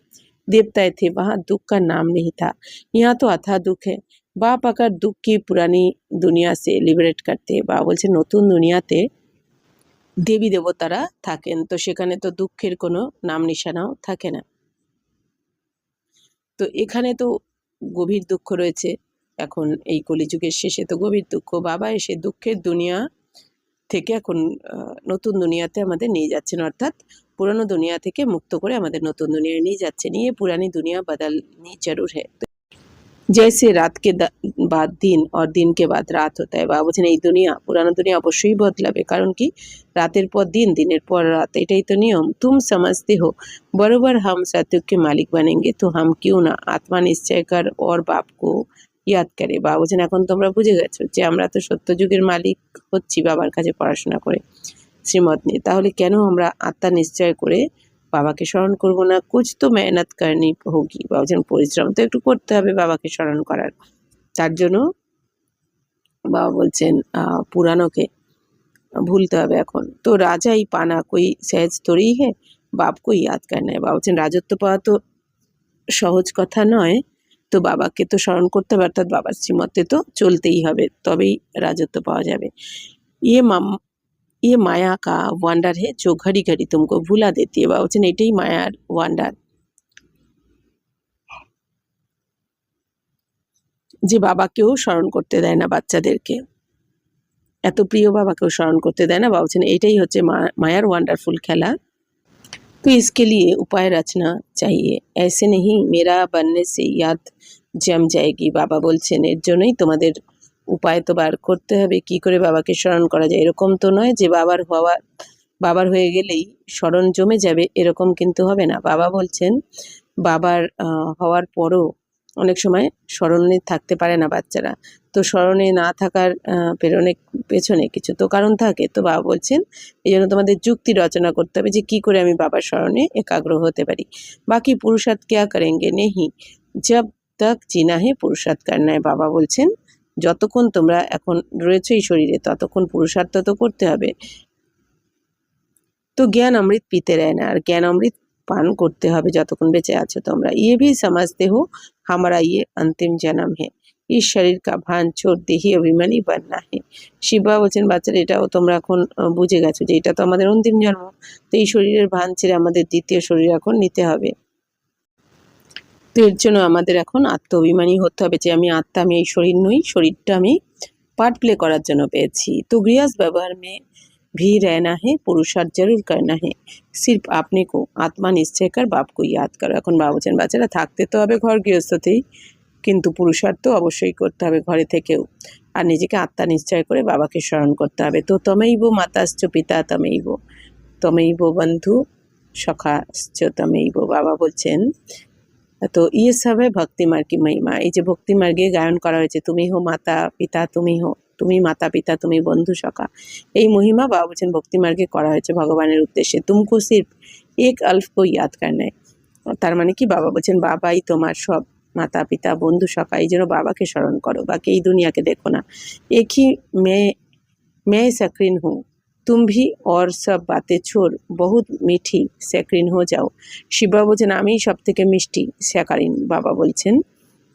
देवताएं थे, वहाँ दुख का नाम नहीं था, यहाँ तो अथाह दुख है। बाप अगर दुख की पुरानी दुनिया से लिबरेट करते, বাবা বলছে নতুন দুনিয়াতে দেবী দেবতারা থাকেন, তো সেখানে তো দুঃখের কোনো নাম নিশানাও থাকে না। তো এখানে তো গভীর দুঃখ রয়েছে, এখন এই কলিযুগের শেষে তো গভীর দুঃখ। বাবা এসে দুঃখের দুনিয়া থেকে এখন নতুন দুনিয়াতে আমাদের নিয়ে যাচ্ছেন, অর্থাৎ পুরানো দুনিয়া থেকে মুক্ত করে আমাদের নতুন দুনিয়ায় নিয়ে যাচ্ছেন। ये पुरानी दुनिया बदलनी जरूर है। जैसे रात के बाद दिन और दिन के बाद রাত হতা है। বাবা বলছেন এই দুনিয়া পুরানো দুনিয়া অবশ্যই বদলাবে, কারণ কি রাতের পর দিন, দিনের পর রাত, এটাই তো নিয়ম। तुम समझते हो बरोबर हम सतयुग के मालिक बनेंगे, तो हम क्यों ना आत्मा निश्चय कर और बाप को ইয়াদ করে। বাবা বলছেন এখন তোমরা বুঝে গেছো যে আমরা তো সত্যযুগের মালিক হচ্ছি বাবার কাছে পড়াশোনা করে শ্রীমত নিয়ে, তাহলে কেন আমরা আত্মা নিশ্চয় করে বাবাকে স্মরণ করব না? কুছ তো মেহনত করনি হোগি। বাবা বলছেন পরিশ্রম তো একটু করতে হবে বাবাকে স্মরণ করার, তার জন্য বাবা বলছেন পুরানোকে ভুলতে হবে এখন। তো রাজাই পানা কই সহজ থোড়ি হে, বাপকে ইয়াদ করনা है। বাবা বলছেন রাজত্ব পাওয়া তো সহজ কথা নয়, তো বাবাকে তো স্মরণ করতে হবে, অর্থাৎ বাবার শ্রীমতে তো চলতেই হবে, তবেই রাজত্ব পাওয়া যাবে। ये माया का वंडर है जो घड़ी घड़ी तुमको भुला देती है। বাবা বলছেন এটাই মায়ার ওয়ান্ডার, যে বাবাকেও স্মরণ করতে দেয় না বাচ্চাদেরকে, এত প্রিয় বাবাকেও স্মরণ করতে দেয় না। বাবা বলছেন এটাই হচ্ছে মায়ার ওয়ান্ডারফুল খেলা। तो इसके लिए उपाय रचना चाहिए, ऐसे नहीं मेरा बनने से याद जम जाएगी। বাবা বলছেন এর জন্যই তোমাদের উপায় তো বার করতে হবে, কি করে বাবাকে স্মরণ করা যায়। এরকম তো নয় যে বাবার হয়ে গেলেই স্মরণ জমে যাবে, এরকম কিন্তু হবে না। বাবা বলছেন বাবার হওয়ার পরও অনেক সময় স্মরণে থাকতে পারে না বাচ্চারা, তো স্মরণে না থাকার পেছনে কিছু তো কারণ থাকে। তো বাবা বলছেন এই জন্য তোমাদের যুক্তি রচনা করতে হবে যে কি করে আমি বাবার স্মরণে একাগ্র হতে পারি। বাকি পুরুষার্থ क्या करेंगे नहीं, जब तक जीना है पुरुषार्थ करना है। বাবা বলছেন যতক্ষণ তোমরা এখন রয়েছে এই শরীরে ততক্ষণ পুরুষার্থ তো করতে হবে। তো জ্ঞান অমৃত পিতে रहना, আর জ্ঞান অমৃত পান করতে হবে যতক্ষণ বেঁচে আছো তোমরা। ये भी समझते हो हमारा ये अंतिम जन्म है, इस शरीर का भान छोड़ देही अभिमानी बनना है। শিব বাবা বলছেন, বাচ্চারা এটাও তোমরা এখন বুঝে গেছো যে এটা তো আমাদের অন্তিম জন্ম, তো এই শরীরের ভান ছেড়ে আমাদের দ্বিতীয় শরীর এখন নিতে হবে। তো এর জন্য আমাদের এখন আত্ম অভিমানী হতে হবে যে আমি আত্মা, আমি এই শরীর নই, শরীরটা আমি पार्ट प्ले করার জন্য পেয়েছি। तो गृहस्थ व्यवहार में भी रहना है, पुरुषार्थ जरूर करना है, सिर्फ अपने को आत्मा निश्चय कर बाप को याद करो। এখন বাবা বলছেন, বাচ্চারা থাকতে তো হবে ঘর গৃহস্থতেই, কিন্তু পুরুষার্থ অবশ্যই করতে হবে ঘরে থেকেও, আর নিজেকে আত্মা নিশ্চয় করে বাবাকে স্মরণ করতে হবে। তো তমেইব মাতাশ্চ পিতা তমেইব, তমেইব বন্ধু সখাশ্চ তমেইব। বাবা বলছেন, তো ইয়ে সব है ভক্তি মার্গ কি মহিমা। এই যে ভক্তি মার্গে গায়ন করা হয়েছে, তুমি হো মাতা পিতা, তুমি মাতা পিতা, তুমি বন্ধু সখা, এই মহিমা বাবা বলছেন ভক্তি মার্গে করা হয়েছে ভগবানের উদ্দেশ্যে। তুমকো সির্ফ এক আলফ কো ইয়াদ করনা है, তার মানে কি বাবা বলছেন বাবাই তোমার সব, মাতা পিতা বন্ধু সখা, এই জন্য বাবাকে স্মরণ করো, বাকি এই দুনিয়াকে দেখো না। एक ही मैं सक्रीन हूँ, तुम भी और सब बातें छोड़ बहुत मीठी স্যাকরিন हो जाओ। শিব বাবা বলছেন আমি সব থেকে মিষ্টি স্যাকারিন, বাবা বলছেন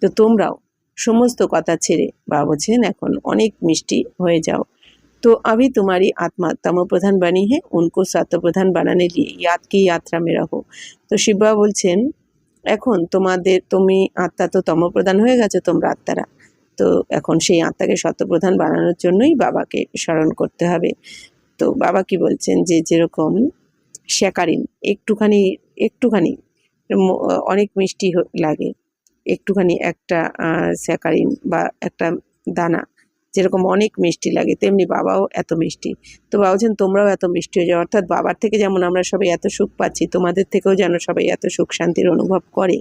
তো তোমরাও সমস্ত কথা ছেড়ে বাবা বলছেন এখন অনেক মিষ্টি হয়ে যাও। तो अभी तुम्हारी आत्मा तमो प्रधान बनी है, उनको सत्व प्रधान बनाने लिए याद की यात्रा में रहो। तो শিব বাবা বলছেন এখন তুমি আত্মা তো তমপ্রধান হয়ে গেছো তোমরা আত্মারা, তো এখন সেই আত্মাকে সত্যপ্রধান বানানোর জন্যই বাবাকে স্মরণ করতে হবে। তো বাবা কি বলছেন যে যেরকম স্যাকারিন একটুখানি একটুখানি অনেক মিষ্টি লাগে, একটুখানি একটা স্যাকারিন বা একটা দানা যেরকম অনেক মিষ্টি লাগে, তেমনি বাবাও এত মিষ্টি। তো বাবা বলছেন তোমরাও এত মিষ্টি হয়ে যাও, অর্থাৎ বাবার থেকে যেমন আমরা সবাই এত সুখ পাচ্ছি, তোমাদের থেকেও যেন সবাই এত সুখ শান্তির অনুভব করে।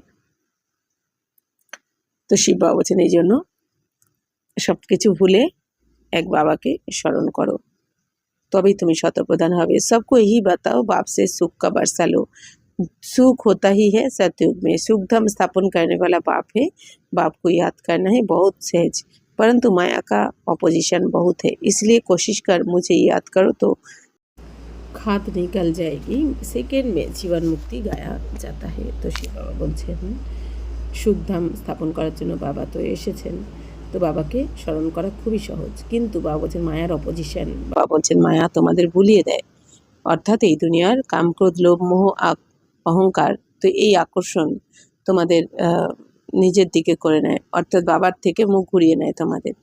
তো শিব বাবা বলছেন এই জন্য সব কিছু ভুলে এক বাবাকে স্মরণ করো, তবেই তুমি শতপ্রধান হবে। सबको यही बताओ बाप से सुख का बरसा लो, सुख होता ही है सतयुग में, सुख धाम स्थापन करने वाला बाप है, बाप को याद करना है बहुत सहज, परंतु माया का ऑपोजिशन बहुत है, इसलिए कोशिश कर मुझे याद करो तो खाद निकल जाएगी। सेकेंड में जीवन मुक्ति गाया जाता है। तो শিব বাবা বলছেন সুখধাম স্থাপন করার জন্য বাবা তো এসেছেন, তো বাবাকে স্মরণ করা খুবই সহজ, কিন্তু বাবা বলছেন মায়ার অপোজিশন, বাবা বলছেন মায়া তোমাদের ভুলিয়ে দেয়, অর্থাৎ এই দুনিয়ার কাম ক্রোধ লোভ মোহ অহংকার, তো এই আকর্ষণ তোমাদের নিজের দিকে করে নেয়, অর্থাৎ বাবার থেকে মুখ ঘুরিয়ে নেয় তোমাদের।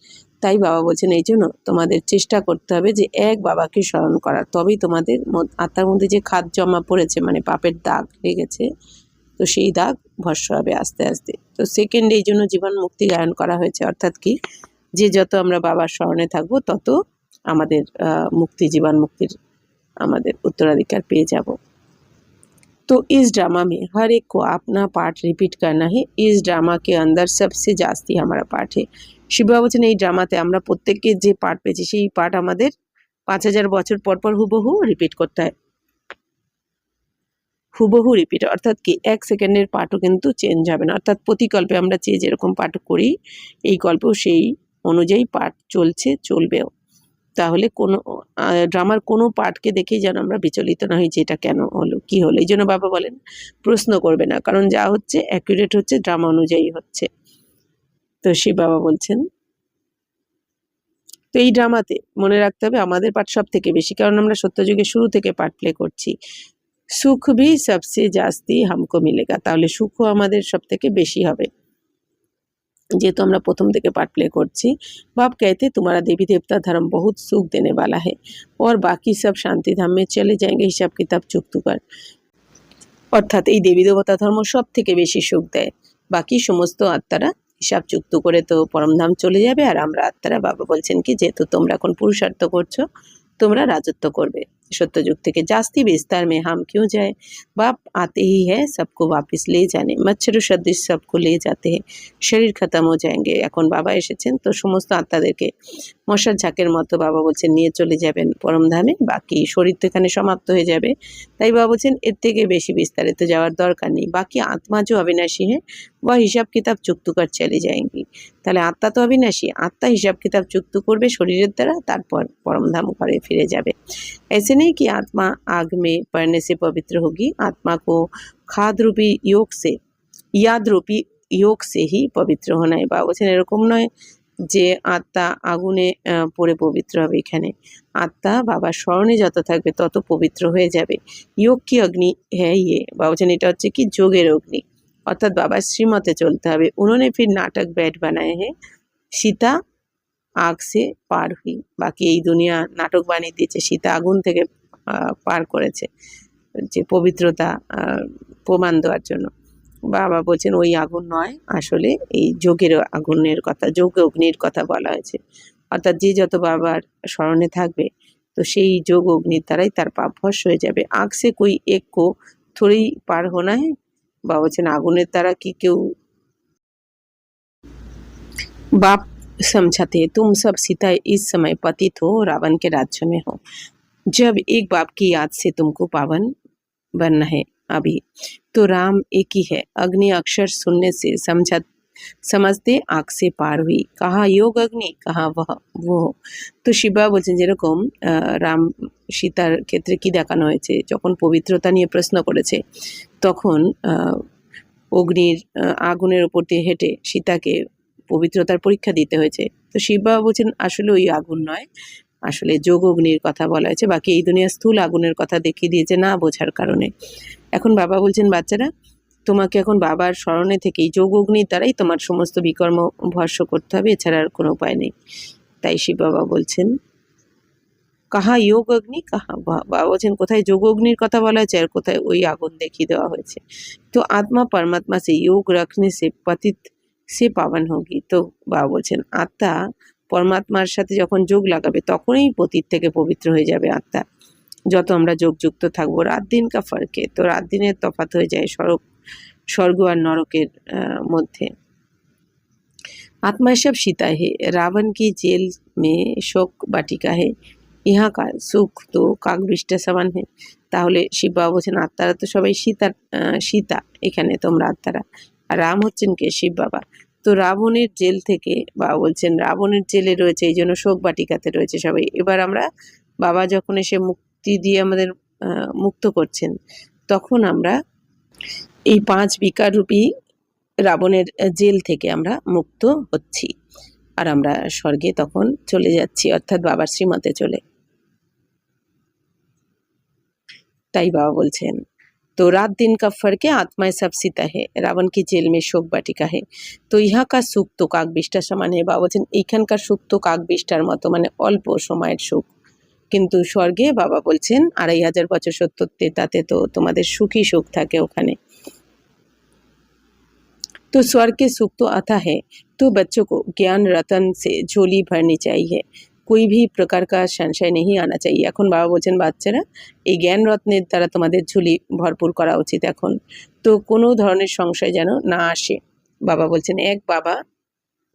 তাই বাবা বলছেন এই জন্য তোমাদের চেষ্টা করতে হবে যে এক বাবাকে স্মরণ করার, তবেই তোমাদের আত্মার মধ্যে যে খাদ জমা পড়েছে মানে পাপের দাগ লেগেছে, তো সেই দাগ ভস্ম হবে আস্তে আস্তে। তো সেকেন্ডে এই জন্য জীবন মুক্তি গায়ন করা হয়েছে, অর্থাৎ কি যে যত আমরা বাবার স্মরণে থাকবো তত আমাদের মুক্তি, জীবন মুক্তির আমাদের উত্তরাধিকার পেয়ে যাব। तो इस ड्रामा में हर एक को अपना पार्ट रिपीट करना है, इस ड्रामा के अंदर सबसे जास्ती हमारा पार्ट है। শিব বাবা বলছেন এই ড্রামাতে আমরা প্রত্যেককে যে পার্ট পেয়েছি সেই পার্ট আমাদের 5000 বছর পর পর হুবহু রিপিট করতে হয়, হুবহু রিপিট, অর্থাৎ কি এক সেকেন্ডের পার্টও কিন্তু চেঞ্জ হবে না, অর্থাৎ প্রতি কল্পে আমরা যে যেরকম পার্ট করি এই কল্পেও সেই অনুযায়ী পার্ট চলছে চলবেও। তাহলে কোনো ড্রামার কোনো পার্টকে দেখেই যেন আমরা বিচলিত না হই যে এটা কেন হলো কি হলো। এই জন্য বাবা বলেন প্রশ্ন করবে না, কারণ যা হচ্ছে অ্যাকুরেট হচ্ছে, ড্রামা অনুযায়ী হচ্ছে। তো শিব বাবা বলছেন তো এই ড্রামাতে মনে রাখতে হবে আমাদের পার্ট সব থেকে বেশি, কারণ আমরা সত্যযুগের শুরু থেকে পার্ট প্লে করছি। সুখ ভি সবসে জাস্তি হামকো মিলেগা, তাহলে সুখও আমাদের সব থেকে বেশি হবে যেহেতু আমরা প্রথম থেকে পার্ট প্লে করছি। बाप कहते तुम्हारा देवी देवता धर्म बहुत सुख देने वाला है और बाकी सब शांति धाम में चले जाएंगे, हिसाब किताब चुकतू कर, অর্থাৎ এই দেবী দেবতা ধর্ম সব থেকে বেশি সুখ দেয়, বাকি সমস্ত আত্মারা হিসাব চুক্ত করে তো পরমধাম চলে যাবে, আর আমরা আত্মারা বাবা বলছেন কি যেহেতু তোমরা এখন পুরুষার্থ করছো তোমরা রাজত্ব করবে सत्ययुग থেকে। जास्ती विस्तार में हम क्यों जाए, बाप आते ही है सबको वापस ले जाने, मच्छर सदृश सबको ले जाते हैं, শরীর খতম हो जाएंगे। এখন বাবা এসেছেন তো সমস্ত আত্মাদেরকে মশার ঝাঁকের মতো বাবা বলছেন নিয়ে চলে যাবেন পরমধামে, বাকি শরীর তো এখানে সমাপ্ত হয়ে যাবে। তাই বাবা বলছেন এর থেকে বেশি বিস্তারিত যাওয়ার দরকার নেই, বাকি আত্মা যে অবিনাশী है वह হিসাব কিতাব চুক্ত কর চলে যাएंगी। তাহলে আত্মা তো অবিনাশী, আত্মা হিসাব কিতাব চুক্ত করবে শরীরের দ্বারা, তারপর পরমধাম ঘরে ফিরে যাবে। ऐसे नहीं कि आत्मा आग में पड़ने से पवित्र होगी, आत्मा को खाद रूपी योग से याद रूपी योग से ही पवित्र होना है। বাবা বলছেন এরকম নয় যে আত্মা আগুনে পড়ে পবিত্র হবে। এখানে আত্মা বাবার স্মরণে যত থাকবে তত পবিত্র হয়ে যাবে। योग की अग्नि है ये। বাবা বলছেন এটা হচ্ছে কি যোগের অগ্নি, অর্থাৎ বাবার শ্রীমতে চলতে হবে। उन्होंने फिर नाटक बैठ बनाए हैं, সীতা আগ সে পার হুই। বাকি এই দুনিয়া নাটক বানিয়ে দিয়েছে, সীতা আগুন থেকে পার করেছে যে পবিত্রতা প্রমাণ দেওয়ার জন্য। বাবা বলছেন ওই আগুন নয়, আসলে এই যোগের আগুনের কথা, যোগ অগ্নির কথা বলা হয়েছে। অর্থাৎ যে যত বাবার স্মরণে থাকবে তো সেই যোগ অগ্নির দ্বারাই তার পাপ ভস্ম হয়ে যাবে। আগ সে কই এক কো থোড়ি পার হোনা হ্যাঁ। বাবা বলছেন আগুনের দ্বারা কি কেউ बाप समझाते तुम सब सीता इस समय पतित हो, रावण के राज्य में हो। जब एक बाप की याद से तुमको पावन बनना है अभी, तो राम एक ही है। अग्नि अक्षर सुनने से समझते आग से पार हुई। कहा योग अग्नि, कहा वह वो। তো শিবা বলছেন যেরকম রাম সীতার ক্ষেত্রে কি দেখানো হয়েছে, যখন পবিত্রতা নিয়ে প্রশ্ন করেছে তখন অগ্নির আগুনের উপর দিয়ে হেঁটে সীতাকে পবিত্রতার পরীক্ষা দিতে হয়েছে। তো শিব বাবা বলছেন আসলে ওই আগুন নয়, আসলে যোগ অগ্নির কথা বলা হয়েছে। বাকি এই দুনিয়া স্থূল আগুনের কথা দেখিয়ে দিয়েছে না বোঝার কারণে। এখন বাবা বলছেন বাচ্চারা তোমাকে এখন বাবার স্মরণে থেকেই যোগ অগ্নির দ্বারাই তোমার সমস্ত বিকর্ম ভস্ম করতে হবে, এছাড়া আর কোনো উপায় নেই। তাই শিব বাবা বলছেন কাহা যোগ অগ্নি, কাহা বাবা বলছেন কোথায় যোগ অগ্নির কথা বলা হয়েছে আর কোথায় ওই আগুন দেখিয়ে দেওয়া হয়েছে। তো আত্মা পরমাত্মা সে যোগ রাখনে সে পতিত সে পাবন হোগি। তো বাবা বলছেন আত্মা পরমাত্মার সাথে যখন যোগ লাগাবে তখনই পতিত থেকে পবিত্র হয়ে যাবে আত্মা। যত আমরা যোগযুক্ত থাকবো, রাত দিন কা ফরকে, তো রাত দিনের তফাৎ হয়ে যায় স্বর্গ আর নরকের মধ্যে। आत्मा सब सीता है, रावण की जेल में शोक बाटिका है, यहाँ का सुख तो কাকবিষ্টা সমান है। তাহলে শিব বাবা বলছেন আত্মারা তো সবাই সীতা, এখানে তোমরা আত্মারা, আর রাম হচ্ছেন কে শিব বাবা। তো রাবণের জেল থেকে বাবা বলছেন রাবণের জেলে রয়েছে, এই জন্য শোক বাটিকাতে রয়েছে সবাই। এবার আমরা বাবা যখন এসে মুক্তি দিয়ে আমাদের মুক্ত করছেন তখন আমরা এই 5 বিকার রূপী রাবণের জেল থেকে আমরা মুক্ত হচ্ছি আর আমরা স্বর্গে তখন চলে যাচ্ছি, অর্থাৎ বাবার শ্রীমতে চলে। তাই বাবা বলছেন तो रात दिन का फर्क है, आत्माएं सब सीता है, रावण की जेल में शोक बाटिका है। তো ইহা কা সুখ তো কাকবিষ্টার সমান है। বাবা বলছেন এইখানকার সুখ তো কাকবিষ্টার মতো, মানে অল্প সময়ের সুখ, কিন্তু স্বর্গে বাবা বলছেন 2500 বছর সত্যতে তাতে তো তোমাদের সুখী সুখ থাকে ওখানে। तो स्वर्ग के सुख तो आता है, तो बच्चों को ज्ञान रतन से झोली भरनी चाहिए, कोई भी प्रकार का संशय नहीं आना चाहिए। এখন বাবা বলছেন বাচ্চারা এই জ্ঞান রত্নের দ্বারা তোমাদের ঝুলি ভরপুর করা উচিত এখন, তো কোনো ধরনের সংশয় যেন না আসে। বাবা বলছেন এক বাবা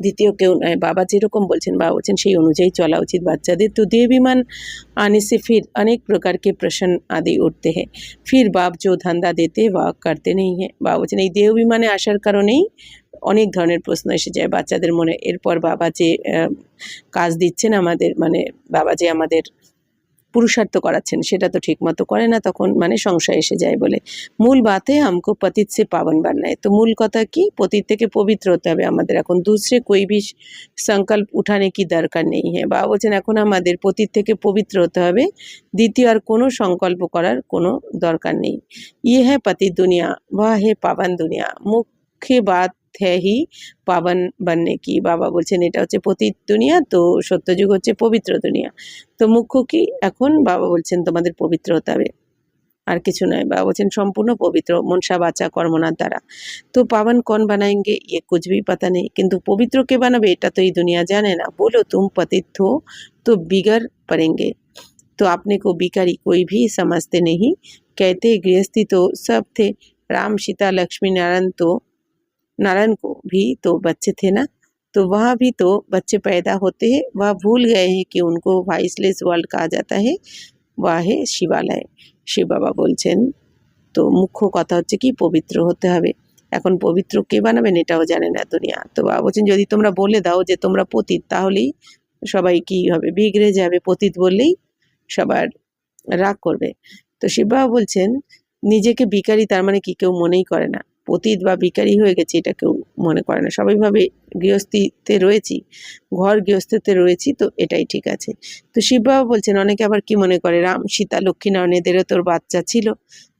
দ্বিতীয় কেউ নয়, বাবা যেরকম বলছেন বাবা বলছেন সেই অনুযায়ী চলা উচিত বাচ্চাদের। তো देह विमान आने से फिर अनेक प्रकार के प्रश्न आदि उठते हैं, फिर बाप जो धंधा देते वह करते नहीं है। বাবা বলছেন এই দেহ বিমানে আসার কারণেই অনেক ধরনের প্রশ্ন এসে যায় বাচ্চাদের মনে। এরপর বাবা যে কাজ দিচ্ছেন আমাদের, মানে বাবা যে আমাদের পুরুষার্থ করাচ্ছেন সেটা তো ঠিক মতো করে না, তখন মানে সংশয় এসে যায় বলে। মূল বাতে हमको पतित से पावन बनना है। তো মূল কথা কি, পতিত থেকে পবিত্র হতে হবে আমাদের এখন। दूसरे कोई भी संकल्प उठाने की दरकार नहीं है। বাবা বলছেন এখন আমাদের পতিত থেকে পবিত্র হতে হবে, দ্বিতীয় আর কোনো সংকল্প করার কোনো দরকার নেই। ये है पतित दुनिया, वह है पावन दुनिया, मुख्य बात है ही পাবন बनने की। বাবা বলছেন এটা হচ্ছে পতিত দুনিয়া, তো সত্যযুগ হচ্ছে পবিত্র দুনিয়া। তো মুখ্য কি এখন বাবা বলছেন তোমাদের পবিত্র হতে হবে, আর কিছু নয়। বাবা বলছেন সম্পূর্ণ পবিত্র মনসা বাচা কর্মনার দ্বারা। তো পাবন কন বানাएंगे ये कुछ भी पता नहीं, কিন্তু পবিত্র কে বানাবে এটা তো এই দুনিয়া জানে না। बोलो तुम पतित हो तो बिगड़ पड़ेंगे, तो अपने को बिकारी कोई भी समझते नहीं, कहते गृहस्थी तो सब थे, राम सीता लक्ष्मी नारायण को भी तो बच्चे थे ना, तो वहाँ भी तो बच्चे पैदा होते हैं, वह भूल गए हैं कि उनको वॉइसलेस वर्ल्ड कहा जाता है, वह है शिवालय। শিব বাবা বলছেন তো মুখ্য কথা হচ্ছে কি পবিত্র হতে হবে। এখন পবিত্র কে বানাবেন এটাও জানে না দুনিয়া। তো বাবা বলছেন যদি তোমরা বলে দাও যে তোমরা পতিত তাহলেই সবাই কি হবে, বিগড়ে যাবে। পতিত বললেই সবার রাগ করবে। তো শিব বাবা বলছেন নিজেকে বিকারি তার মানে কি কেউ মনেই করে না, পতিত বা ভিখারি হয়ে গেছি এটা কেউ মনে করে না, সবাই ভাবে গৃহস্থিতে রয়েছি, ঘর গৃহস্থিতে রয়েছি, তো এটাই ঠিক আছে। তো শিব বাবা বলছেন অনেকে আবার কি মনে করে রাম সীতা লক্ষ্মী নারায়ণ এদেরও তোর বাচ্চা ছিল,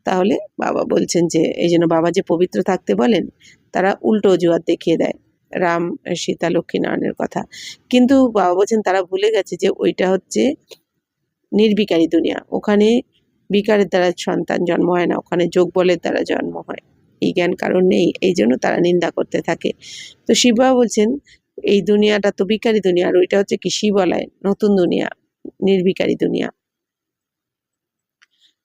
তাহলে বাবা বলছেন যে এই জন্য বাবা যে পবিত্র থাকতে বলেন তারা উল্টো অজুহাত দেখিয়ে দেয় রাম সীতা লক্ষ্মী নারায়ণের কথা। কিন্তু বাবা বলছেন তারা ভুলে গেছে যে ওইটা হচ্ছে নির্বিকারী দুনিয়া, ওখানে বিকারের দ্বারা সন্তান জন্ম হয় না, ওখানে যোগ বলের দ্বারা জন্ম হয়, এই জ্ঞান কারণ নেই, এই জন্য তারা নিন্দা করতে থাকে। তো শিব বাবা বলছেন এই দুনিয়াটা তো বিকারী দুনিয়া, আর ওইটা হচ্ছে কি শিবালয় নতুন দুনিয়া, निर्विकारी दुनिया।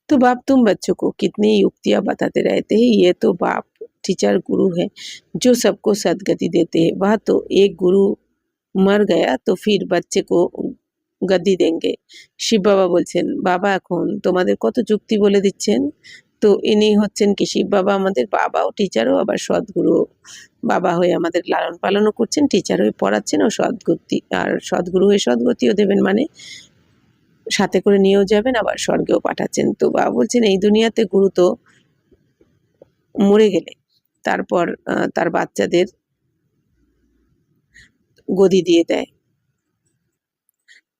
तो बाप तुम बच्चों को कितनी युक्तियां बताते रहते हैं, ये तो बाप टीचर गुरु है जो सबको सदगति देते हैं। वह तो एक गुरु मर गया तो फिर बच्चे को गद्दी देंगे। শিব বাবা বলছেন বাবা এখন তোমাদের কত যুক্তি বলে দিচ্ছেন, তো ইনি হচ্ছেন কি শিব বাবা আমাদের বাবাও টিচারও আবার সদ্গুরু, বাবা হয়ে আমাদের লালন পালনও করছেন, টিচার হয়ে পড়াচ্ছেন ও সদ্গতি আর সদ্গুরু হয়ে সদ্গতিও দেবেন, মানে সাথে করে নিয়েও যাবেন আবার স্বর্গেও পাঠাচ্ছেন। তো বাবা বলছেন এই দুনিয়াতে গুরু তো মরে গেলে তারপর তার বাচ্চাদের গদি দিয়ে দেয়,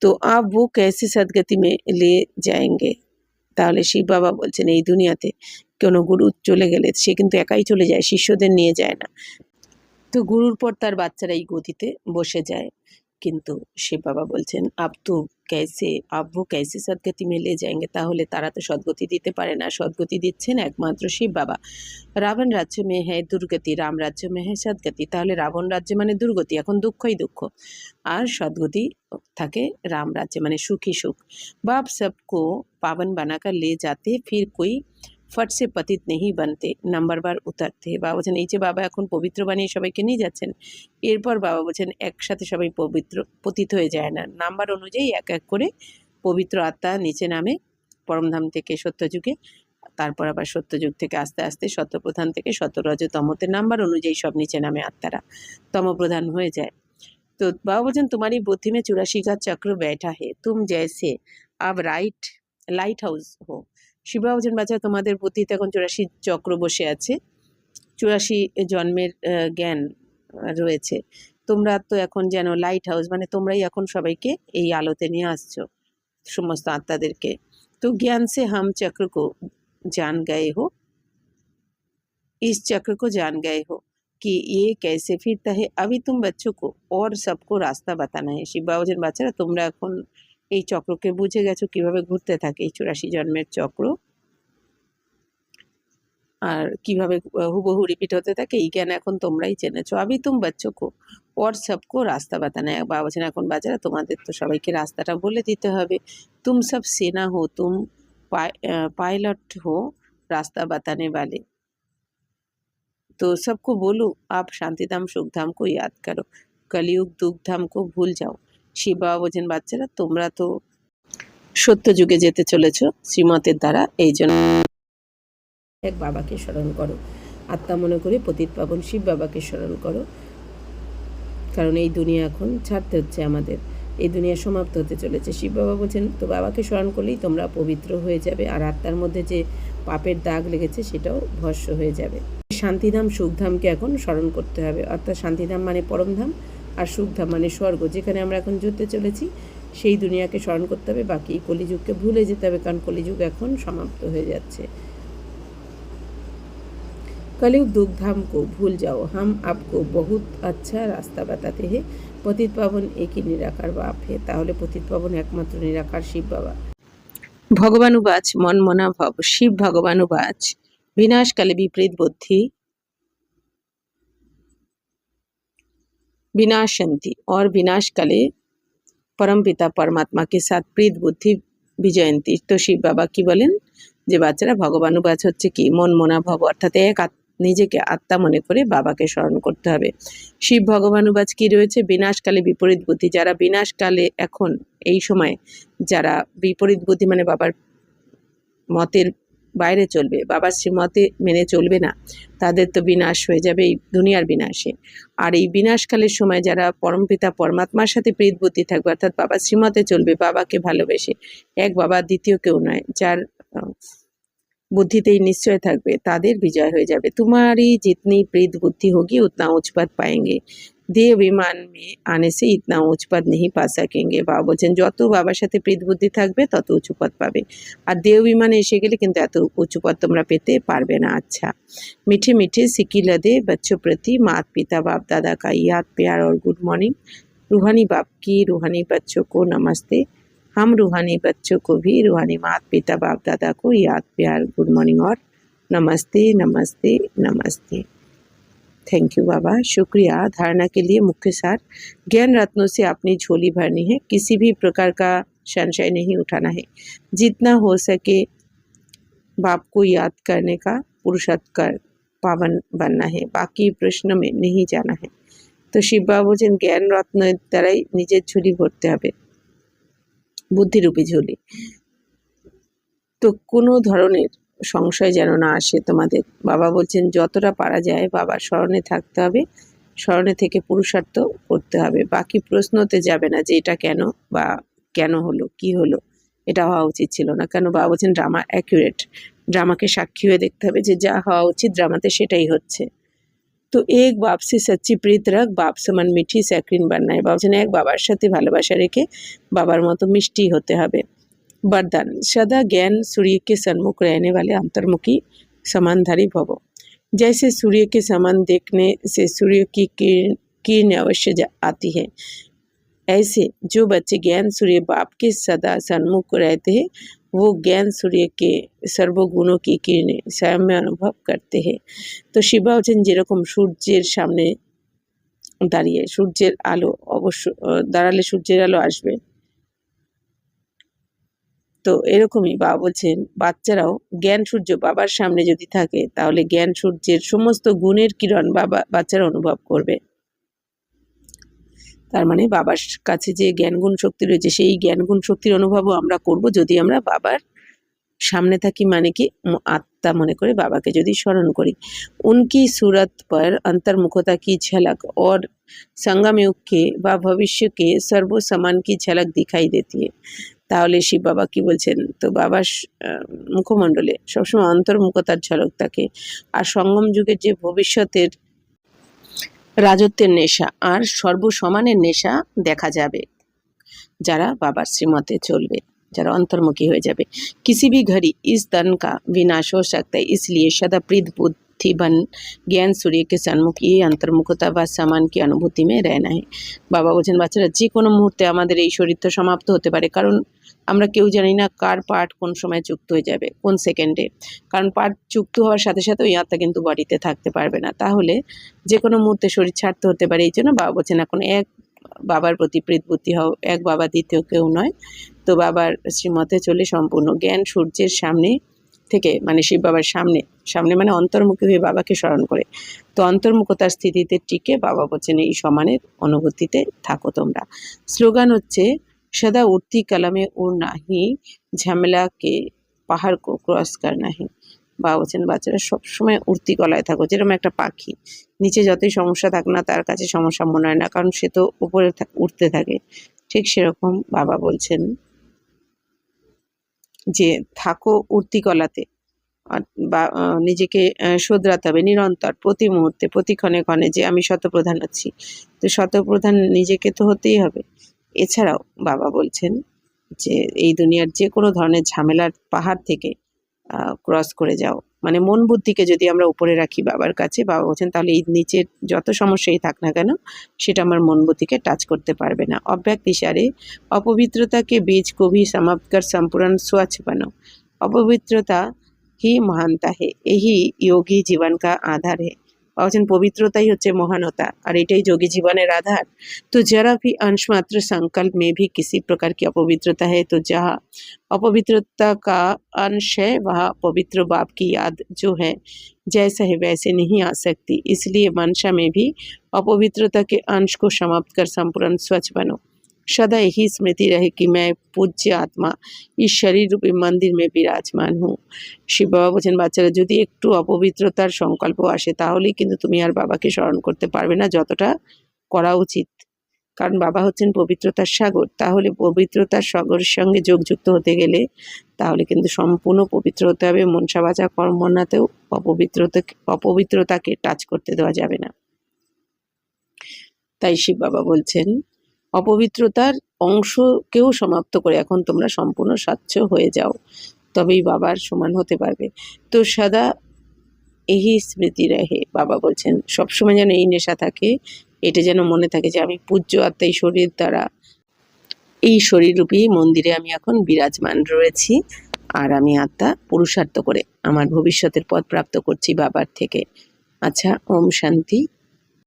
তো आप वो कैसी सदगति में ले जाएंगे। তাহলে শিব বাবা বলছেন এই দুনিয়াতে কোনো গুরু চলে গেলে সে কিন্তু একাই চলে যায়, শিষ্যদের নিয়ে যায় না, তো গুরুর পর তার বাচ্চারা এই গদিতে বসে যায়। কিন্তু শিব বাবা বলছেন আব वो कैसे सदगति में ले जाएंगे, তাহলে তারা তো সদ্গতি দিতে পারে না, সদ্গতি দিচ্ছেন একমাত্র শিব বাবা। রাবণ রাজ্য মে হ্যায় দুর্গতি, রাম রাজ্য মে হ্যায় সদ্গতি, তাহলে রাবণ রাজ্য মানে দুর্গতি, এখন দুঃখই দুঃখ, আর সদ্গতি থাকে রাম রাজ্যে মানে সুখী সুখ। बाप सबको पावन बनाकर ले जाते फिर कोई फट से पतित नहीं बनते, নাম্বার বার উতারতে। বাবা বলছেন এই যে বাবা এখন পবিত্র বানিয়ে সবাইকে নিয়ে যাচ্ছেন, এরপর বাবা বলছেন একসাথে সবাই পতিত হয়ে যায় না, নাম্বার অনুযায়ী এক এক করে পবিত্র আত্মা নিচে নামে পরমধাম থেকে সত্যযুগে, তারপর আবার সত্যযুগ থেকে আস্তে আস্তে সত্যপ্রধান থেকে সত্যরজ তমতে নাম্বার অনুযায়ী সব নিচে নামে আত্মারা তমপ্রধান হয়ে যায়। तो बाबा वचन तुम्हारी बुद्धि में 84 का चक्र बैठा है, तुम जैसे अब लाइट हाउस हो। শিবা বলছেন বাচ্চা তোমাদের বুদ্ধিতে এখন 84 চক্র বসে আছে, 84 জন্মের জ্ঞান রয়েছে, তোমরা তো এখন যেন লাইট হাউস, মানে তোমরাই এখন সবাইকে এই আলোতে নিয়ে আসছো সমস্ত আত্মাদেরকে। তো জ্ঞান সে হাম চক্র কো জান গয়ে হো, इस चक्र को जान गए हो कि ये कैसे फिरता है, अभी तुम बच्चों को और सबको रास्ता बताना है। শিব বাবা বলছেন বাচ্চারা তোমরা এখন এই চক্রকে বুঝে গেছো কিভাবে ঘুরতে থাকে এই 84 জন্মের চক্র, আর কিভাবে হুবহু রিপিট হতে থাকে এই জ্ঞান এখন তোমরাই জেনেছো। अभी तुम बच्चों को और सबको रास्ता बताना है, বাবা বলছেন এখন বাচ্চারা তোমাদের তো সবাইকে রাস্তাটা বলে দিতে হবে। तुम सब सेना हो, तुम पायलट हो, रास्ता बताने वाले, तो सबको बोलो आप शांतिधाम सुखधाम को याद करो, कलयुग दुखधाम को भूल जाओ। শিব বাবা বলছেন বাচ্চারা তোমরা তো সত্য যুগে যেতে চলেছো শ্রীমতের দ্বারা, এই জন্য এক বাবাকে স্মরণ করো, আত্মা মনে করে পতিত পাবন শিব বাবাকে স্মরণ করো, কারণ এই দুনিয়া এখন ছাড়তে হচ্ছে আমাদের, এই দুনিয়া সমাপ্ত হতে চলেছে। শিব বাবা বলছেন তো বাবাকে স্মরণ করলেই তোমরা পবিত্র হয়ে যাবে, আর আত্মার মধ্যে যে পাপের দাগ লেগেছে সেটাও ভস্ম হয়ে যাবে। শান্তিধাম সুখধামকে এখন স্মরণ করতে হবে, অর্থাৎ শান্তিধাম মানে পরমধাম আর সুখধাম মানে স্বর্গ, যেখানে আমরা এখন যেতে চলেছি সেই দুনিয়াকে স্মরণ করতে হবে, বাকি কলিযুগকে ভুলে যেতে হবে, কারণ কলিযুগ এখন সমাপ্ত হয়ে যাচ্ছে। कलयुग दुखधाम को भूल जाओ, हम आपको बहुत अच्छा रास्ता बताते हैं, পতিত পাবন একই নিরাকার বাপ হে, তাহলে পতিত পাবন একমাত্র নিরাকার শিব বাবা। ভগবানুবাচ মন মনা ভব, শিব ভগবানুবাচ विनाशकाले विपरीत बुद्धि विनाशंति, और विनाशकाले परमपिता परमात्मा के साथ प्रीत बुद्धि विजयंती। तो শিব বাবা কি বলেন যে বাচ্চারা ভগবানুবাচ হচ্ছে কি মন মনা ভব, অর্থাৎ এক নিজেকে আত্মা মনে করে বাবাকে স্মরণ করতে হবে। শিব ভগবানুবাচ কি রয়েছে বিনাশকালে বিপরীত বুদ্ধি, যারা বিনাশকালে এখন এই সময় যারা বিপরীত বুদ্ধি মানে বাবার মতের বাইরে চলবে, বাবার শ্রীমতে মেনে চলবে না, তাদের তো বিনাশ হয়ে যাবে এই দুনিয়ার বিনাশে। আর এই বিনাশকালের সময় যারা পরমপিতা পরমাত্মার সাথে প্রীত বুদ্ধি থাকবে, অর্থাৎ বাবার শ্রীমতে চলবে, বাবাকে ভালোবেসে, এক বাবা দ্বিতীয় কেউ নয়, যার बुद्धितेई निश्चय থাকবে তাদের বিজয় হয়ে যাবে। तुम्हारी जितनी प्रीत बुद्धि होगी उतना उच्च पद पाएंगे। দেহ বিমান মে আনে সে ইতনা উচ্চ পদ नहीं पा सकेंगे। বাবা বলছেন যত বাবার সাথে প্রীত বুদ্ধি থাকবে তত উঁচু পদ পাবে, আর দেহ বিমানে এসে গেলে কিন্তু এত উঁচু পদ তোমরা পেতে পারবে না। আচ্ছা, मीठे मीठे सिक्की लदे बच्चों प्रति माता पिता बाप दादा का याद प्यार और गुड मॉर्निंग। रूहानी बाप की रूहानी बच्चों को नमस्ते। हम रूहानी बच्चों को भी रूहानी माता पिता बाप दादा को याद प्यार गुड मॉर्निंग और नमस्ते नमस्ते नमस्ते। थैंक यू बाबा, शुक्रिया। धारणा के लिए मुख्य सार, ज्ञान रत्नों से अपनी झोली भरनी है, किसी भी प्रकार का संशय नहीं उठाना है, जितना हो सके बाप को याद करने का पुरुषार्थ कर पावन बनना है, बाकी प्रश्न में नहीं जाना है। तो शिव बाबा বলছেন জ্ঞান রত্নের দ্বারাই নিজের ঝুলি ভরতে হবে, বুদ্ধিরূপী ঝুলি। তো কোনো ধরনের সংশয় যেন না আসে তোমাদের। বাবা বলছেন যতটা পারা যায় বাবার স্মরণে থাকতে হবে, স্মরণে থেকে পুরুষার্থ করতে হবে, বাকি প্রশ্নতে যাবে না যে এটা কেন বা কেন হলো, কি হলো, এটা হওয়া উচিত ছিল না। কেন বাবা বলছেন ড্রামা অ্যাকুরেট, ড্রামাকে সাক্ষী হয়ে দেখতে হবে যে যা হওয়া উচিত ড্রামাতে সেটাই হচ্ছে। তো এক বাপ সে সচ্চি প্রীত রাখ, বাপ সমান মিঠি স্যাক্রিন বান্নায়। বাবা বলছেন এক বাবার সাথে ভালোবাসা রেখে বাবার মতো মিষ্টি হতে হবে। वरदान, सदा ज्ञान सूर्य के सन्मुख रहने वाले अंतर्मुखी समानधारी भव। जैसे सूर्य के समान देखने से सूर्य की किरण अवश्य आती है, ऐसे जो बच्चे ज्ञान सूर्य बाप के सदा सन्मुख रहते हैं वो ज्ञान सूर्य के सर्वगुणों की किरणें स्वयं में अनुभव करते हैं। तो शिवा বলছেন যেরকম সূর্যের সামনে দাঁড়িয়ে সূর্যের আলো অবশ্য দাঁড়ালে সূর্যের আলো আসবে, তো এরকমই বাবা বলছেন বাচ্চারাও জ্ঞান সূর্য বাবার সামনে যদি থাকে তাহলে জ্ঞান সূর্যের সমস্ত গুণের কিরণ বাচ্চারা অনুভব করবে। তার মানে বাবার কাছে যে জ্ঞান গুণ শক্তি রয়েছে সেই জ্ঞান গুণ শক্তির অনুভবও আমরা করব যদি আমরা বাবার সামনে থাকি, মানে কি আত্মা মনে করে বাবাকে যদি স্মরণ করি। उनकी सूरत पर अंतर्मुखता की झलक और संगम युग के व भविष्य के सर्व समान की झलक दिखाई देती है। তাহলে শিব বাবা কি বলছেন, তো বাবার মুখমণ্ডলে সবসময় অন্তর্মুখতার ঝলক থাকে, আর সঙ্গম যুগের যে ভবিষ্যতের রাজত্বের নেশা আর সর্বসমানের নেশা দেখা যাবে যারা বাবার শ্রীমতে চলবে, যারা অন্তর্মুখী হয়ে যাবে। किसी भी घड़ी इस तन का विनाश हो सकता है, इसलिए सदा प्रीत बुद्धि बन ज्ञान सूर्य के सन्मुख ये अंतर्मुखता বা समान की अनुभूति में रहना है। বাবা বলছেন বাচ্চারা যে কোনো মুহূর্তে আমাদের এই শরীর তো সমাপ্ত হতে পারে, কারণ আমরা কেউ জানি না কার পার্ট কোন সময় যুক্ত হয়ে যাবে, কোন সেকেন্ডে। কারণ পার্ট যুক্ত হওয়ার সাথে সাথে ওই আত্মা কিন্তু বডিতে থাকতে পারবে না, তাহলে যে কোনো মুহূর্তে শরীর ছাড়তে হতে পারে। এই জন্য বাবা বলছেন এখন এক বাবার প্রতি প্রীত বুদ্ধি হও, এক বাবা দ্বিতীয় কেউ নয়। তো বাবার শ্রীমতে চলে সম্পূর্ণ জ্ঞান সূর্যের সামনে থেকে, মানে শিব বাবার সামনে, সামনে মানে অন্তর্মুখী হয়ে বাবাকে স্মরণ করে। তো অন্তর্মুখতার স্থিতিতে টিকে বাবা বলছেন এই সমানের অনুভূতিতে থাকো তোমরা। স্লোগান হচ্ছে सदा उड़ती कला में उड़ना ही, झमेला के পাহাড় কো ক্রস করনা হি। বাবা বলছেন বাচ্চারা সবসময় উড়তি কলায় থাকো, যেরকম একটা পাখি নিচে যতই সমস্যা থাক না তার কাছে সমস্যা মনে হয় না, কারণ সে তো উপরে উঠতে থাকে। ঠিক সেরকম বাবা বলছেন যে থাকো উড়তি কলাতে, বা নিজেকে শোধরাতে হবে নিরন্তর, প্রতি মুহূর্তে, প্রতি ক্ষণে ক্ষণে যে আমি শতপ্রধান হচ্ছি, তো শতপ্রধান নিজেকে তো হতেই হবে। এছাড়াও বাবা বলছেন যে এই দুনিয়ার যে কোনো ধরনের ঝামেলার পাহাড় থেকে ক্রস করে যাও, মানে মন বুদ্ধিকে যদি আমরা উপরে রাখি বাবার কাছে, বাবা বলছেন তাহলে এই নিচের যত সমস্যাই থাক না কেন সেটা আমার মন বুদ্ধিকে টাচ করতে পারবে না। অব্যক্ত ইশারে অপবিত্রতাকে বীজ को भी समाप्त कर संपूर्ण स्वच्छ बनो। অপবিত্রতা ही महानता है, यही योगी जीवन का आधार है। বলছেন পবিত্রতাই হচ্ছে মহানতা, আর এটাই যোগী জীবনের আধার। तो जरा भी अंश मात्र संकल्प में भी किसी प्रकार की अपवित्रता है तो जहाँ अपवित्रता का अंश है वहाँ पवित्र बाप की याद जो है जैसा है वैसे नहीं आ सकती, इसलिए मनसा में भी अपवित्रता के अंश को समाप्त कर संपूर्ण स्वच्छ बनो। सदा यही स्मृति रहे कि मैं पूज्य आत्मा इस शरीर रूपी मंदिर में विराजमान हूँ। শিব বাবা বলছেন বাচ্চারা যদি একটু অপবিত্রতার সংকল্প আসে তাহলেই কিন্তু তুমি আর বাবাকে স্মরণ করতে পারবে না যতটা করা উচিত। কারণ বাবা হচ্ছেন পবিত্রতার সাগর। তাহলে পবিত্রতার সাগরের সঙ্গে যোগযুক্ত হতে গেলে তাহলে কিন্তু সম্পূর্ণ পবিত্র হতে হবে। মনসা বাচা কর্মনাতেও অপবিত্রতাকে টাচ করতে দেওয়া যাবে না। তাই শিব বাবা বলছেন অপবিত্রতার অংশকেও সমাপ্ত করে এখন তোমরা সম্পূর্ণ স্বচ্ছ হয়ে যাও, তবেই বাবার সমান হতে পারবে। তো সদা এই স্মৃতি রাহে, বাবা বলছেন সবসময় যেন এই নেশা থাকে, এটা যেন মনে থাকে যে আমি পূজ্য আত্মা, এই শরীর দ্বারা, এই শরীররূপী মন্দিরে আমি এখন বিরাজমান রয়েছি, আর আমি আত্মা পুরুষার্থ করে আমার ভবিষ্যতের পথ প্রাপ্ত করছি বাবার থেকে। আচ্ছা, ওম শান্তি।